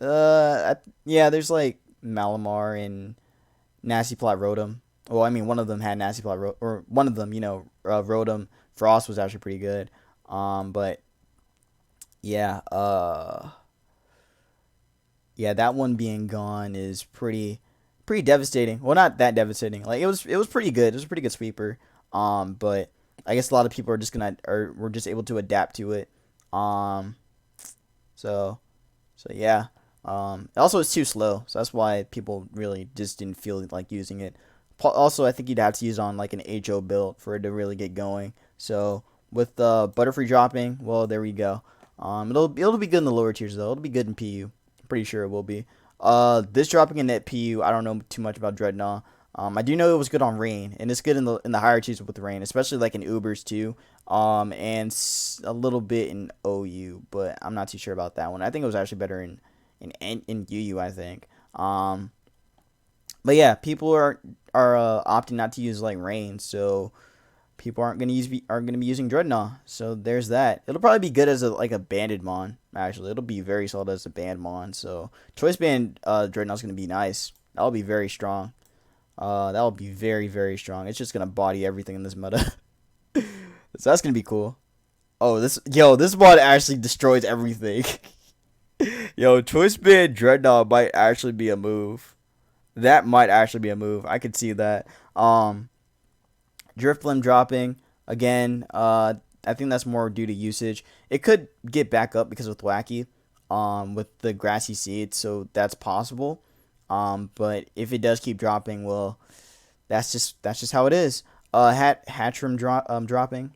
Yeah, there's like Malamar and Nasty Plot Rotom. Well, I mean, one of them had Nasty Plot or one of them, Rotom. Frost was actually pretty good. But yeah, yeah, that one being gone is pretty devastating. Well, not that devastating. Like it was pretty good. It was a pretty good sweeper. But I guess a lot of people were just able to adapt to it. So yeah. Also it's too slow, so that's why people really just didn't feel like using it. Also, I think you'd have to use on like an HO build for it to really get going. So with Butterfree dropping, well, there we go. It'll be good in the lower tiers though. It'll be good in PU. I'm pretty sure it will be. This dropping in net PU, I don't know too much about Dreadnought. I do know it was good on Rain, and it's good in the higher tiers with Rain, especially like in Ubers too. And a little bit in OU, but I'm not too sure about that one. I think it was actually better in UU, I think. But yeah, people are opting not to use like Rain, so people aren't gonna be using Dreadnought. So there's that. It'll probably be good as a banded mon. Actually, it'll be very solid as a band mon. So choice band Dreadnought's gonna be nice. That'll be very strong. That'll be very, very strong. It's just gonna body everything in this meta. So that's gonna be cool. Oh, this mod actually destroys everything. Yo, choice band Dreadnought might actually be a move. That might actually be a move. I could see that. Drifblim dropping again. I think that's more due to usage. It could get back up because of Thwacky, with the grassy seed, so that's possible. But if it does keep dropping, well, that's just how it is. Hatchrim dropping.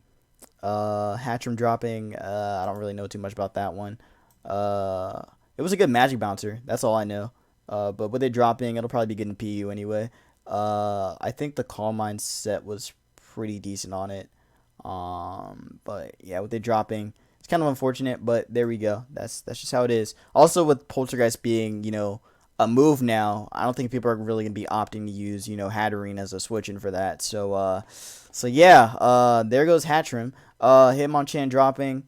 Hatchrim dropping. I don't really know too much about that one. It was a good magic bouncer. That's all I know. But with it dropping, it'll probably be good in PU anyway. I think the Calm Mind set was pretty decent on it. But yeah, with it dropping, it's kind of unfortunate, but there we go. That's just how it is. Also, with Poltergeist being, a move now, I don't think people are really gonna be opting to use, Hatterene as a switch in for that. So yeah, there goes Hatchrim. Hitmonchan dropping.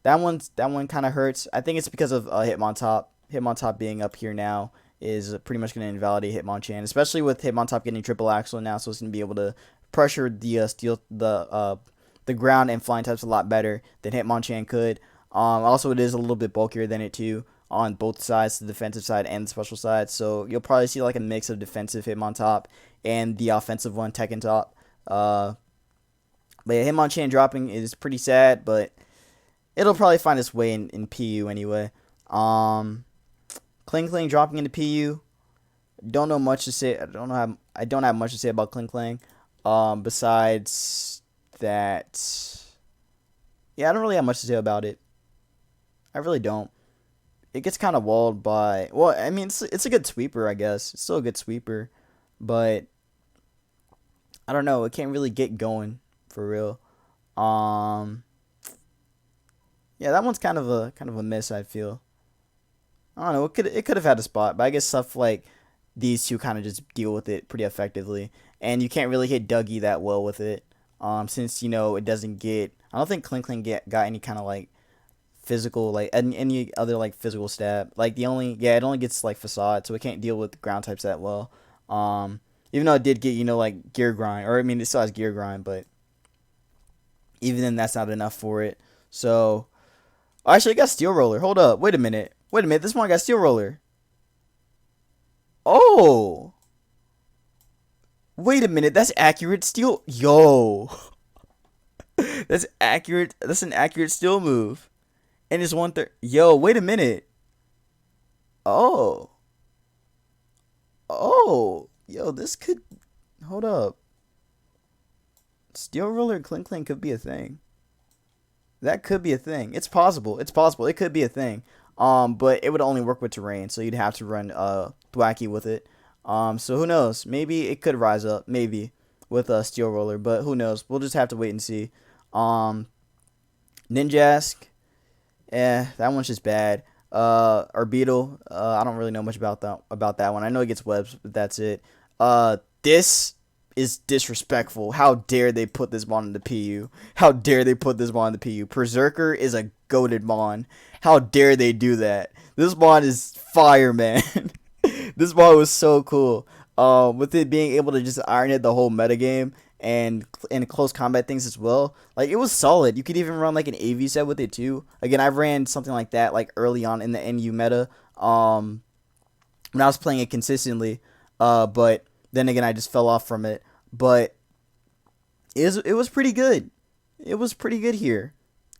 That one kind of hurts. I think it's because of Hitmontop. Hitmontop being up here now is pretty much going to invalidate Hitmonchan, especially with Hitmontop getting triple axle now, so it's going to be able to pressure the ground and flying types a lot better than Hitmonchan could. Also, it is a little bit bulkier than it too on both sides, the defensive side and the special side. So you'll probably see like a mix of defensive Hitmontop and the offensive one, Tekkentop. But yeah, Hitmonchan dropping is pretty sad, but it'll probably find its way in PU anyway. Kling Kling dropping into PU. Don't know much to say. I don't have much to say about Kling Kling. Besides that, yeah, I don't really have much to say about it. I really don't. It gets kind of walled by. Well, I mean, it's a good sweeper, I guess. It's still a good sweeper. but I don't know. It can't really get going for real. Um, yeah, that one's kind of a miss. I feel. I don't know. It could have had a spot, but I guess stuff like these two kind of just deal with it pretty effectively, and you can't really hit Dougie that well with it. Since it doesn't get. I don't think Clink got any kind of like physical like any other like physical stab. Like the only it only gets like facade, so it can't deal with ground types that well. Um, Even though it did get like gear grind, or I mean it still has gear grind, but even then that's not enough for it. So actually, it got steel roller. Hold up, wait a minute. This one got steel roller. Oh, wait a minute. That's accurate steel. Yo, that's accurate. That's an accurate steel move. And it's 1/3. Yo, wait a minute. Oh, yo, this could. Hold up. Steel roller and Clink could be a thing. That could be a thing. It's possible. It's possible. It could be a thing. But it would only work with terrain, so you'd have to run Thwacky with it. So who knows? Maybe it could rise up. Maybe with a steel roller, but who knows? We'll just have to wait and see. Um, Ninjask. That one's just bad. Orbeetle, I don't really know much about that one. I know it gets webs, but that's it. This is disrespectful. How dare they put this mon in the PU? How dare they put this mon in the PU? Berserker is a goated mon. How dare they do that? This mon is fire, man. This mon was so cool. With it being able to just iron hit the whole metagame and in close combat things as well. Like it was solid. You could even run like an AV set with it too. Again, I ran something like that like early on in the NU meta. When I was playing it consistently. But then again, I just fell off from it. But it was pretty good. It was pretty good here.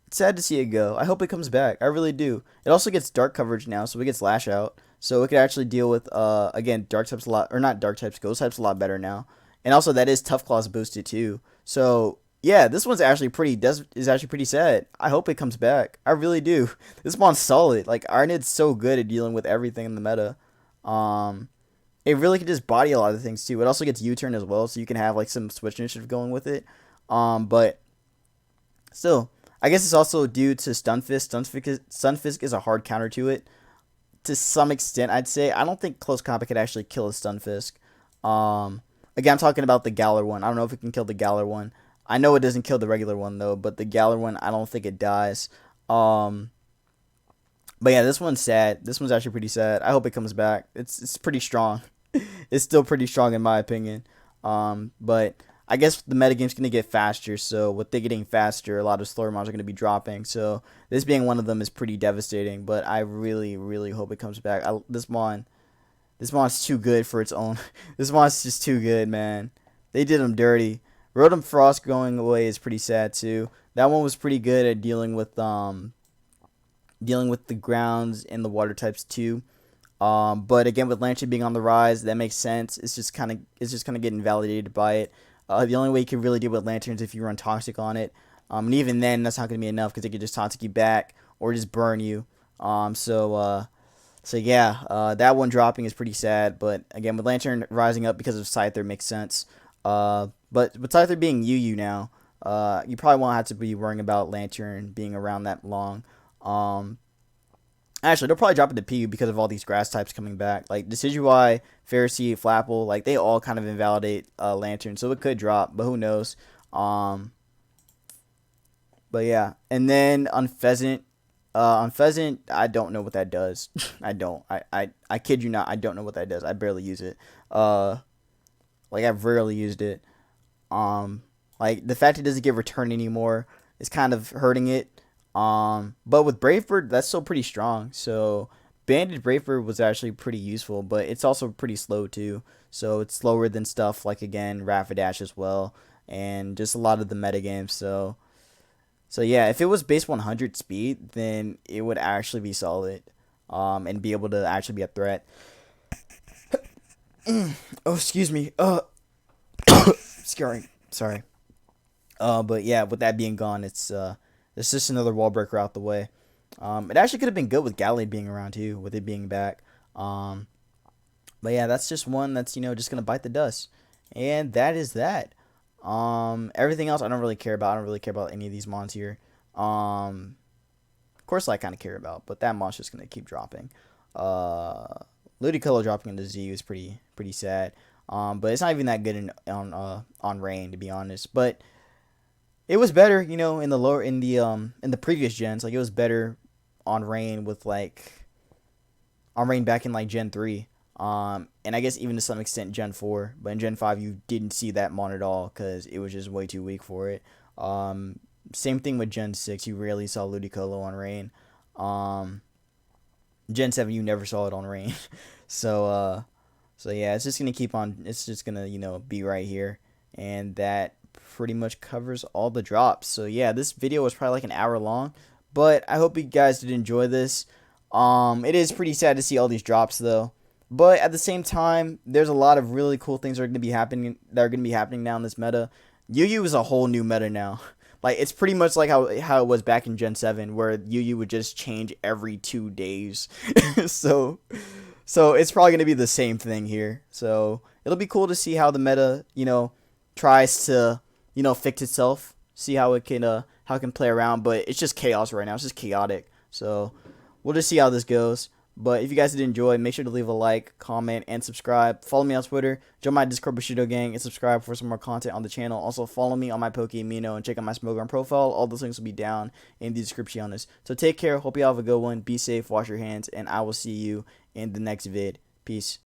It's sad to see it go. I hope it comes back. I really do. It also gets dark coverage now, so it gets lash out. So it could actually deal with again dark types a lot, or not dark types, ghost types a lot better now. And also that is tough claws boosted too. So yeah, this one's actually is actually pretty sad. I hope it comes back. I really do. This mon's solid. Like Arnid's so good at dealing with everything in the meta. It really can just body a lot of things too. It also gets U-turn as well, so you can have like some switch initiative going with it. But still, I guess it's also due to Stunfisk. Stunfisk is a hard counter to it. To some extent, I'd say. I don't think close combat could actually kill a Stunfisk. Again, I'm talking about the Galar one. I don't know if it can kill the Galar one. I know it doesn't kill the regular one though, but the Galar one, I don't think it dies. But yeah, this one's sad. This one's actually pretty sad. I hope it comes back. It's pretty strong. It's still pretty strong in my opinion. But I guess the metagame's going to get faster, so with it getting faster, a lot of slower mons are going to be dropping. So this being one of them is pretty devastating, but I really, really hope it comes back. This mon's too good for its own. This mon's just too good, man. They did him dirty. Rotom Frost going away is pretty sad too. That one was pretty good at dealing with the grounds and the water types too. But again, with Lantern being on the rise, that makes sense. It's just kind of getting validated by it. The only way you can really deal with Lanterns if you run Toxic on it. And even then, that's not going to be enough because it could just Toxic you back or just burn you. So yeah, that one dropping is pretty sad. But again, with Lantern rising up because of Scyther makes sense. But with Scyther being UU now, you probably won't have to be worrying about Lantern being around that long. Actually, they'll probably drop it to PU because of all these grass types coming back. Like Decidueye, Pharisee, Flapple, like they all kind of invalidate Lantern, so it could drop, but who knows? But yeah, and then on Pheasant, I don't know what that does. I don't. I kid you not. I don't know what that does. I barely use it. Like I've rarely used it. Like the fact it doesn't get return anymore is kind of hurting it. But with Brave Bird, that's still pretty strong. So Banded Brave Bird was actually pretty useful, but it's also pretty slow too. So it's slower than stuff like again Rapidash as well, and just a lot of the metagames. So yeah, if it was base 100 speed, then it would actually be solid, and be able to actually be a threat. Oh, excuse me. Scaring. Sorry. But yeah, with that being gone, it's just another wall breaker out the way. It actually could have been good with Gallade being around too, with it being back. But But yeah, that's just one that's, just gonna bite the dust. And that is that. Everything else I don't really care about. I don't really care about any of these mons here. Of course I kind of care about, but that mon's just gonna keep dropping. Ludicolo dropping into Z is pretty sad. But it's not even that good on Rain, to be honest. But it was better, in the lower in the previous gens. Like, it was better on Rain with on Rain back in like Gen 3. And I guess even to some extent Gen 4. But in Gen 5 you didn't see that mon at all because it was just way too weak for it. Same thing with Gen 6. You rarely saw Ludicolo on Rain. Gen 7 you never saw it on Rain. So yeah, it's just gonna keep on. It's just gonna be right here, and that pretty much covers all the drops. So yeah, this video was probably like an hour long, but I hope you guys did enjoy this. It is pretty sad to see all these drops though, but at the same time, there's a lot of really cool things that are gonna be happening now in this meta. Yu is a whole new meta now. Like, it's pretty much like how it was back in Gen 7, where Yu would just change every 2 days. so it's probably going to be the same thing here. So it'll be cool to see how the meta, tries to, fix itself. See how it can play around. But it's just chaos right now. It's just chaotic. So we'll just see how this goes. But if you guys did enjoy, make sure to leave a like, comment, and subscribe. Follow me on Twitter, join my Discord Bushido Gang, and subscribe for some more content on the channel. Also, follow me on my Pokemon and check out my Smogon profile. All those links will be down in the description on this. So take care. Hope you all have a good one. Be safe. Wash your hands. And I will see you in the next vid. Peace.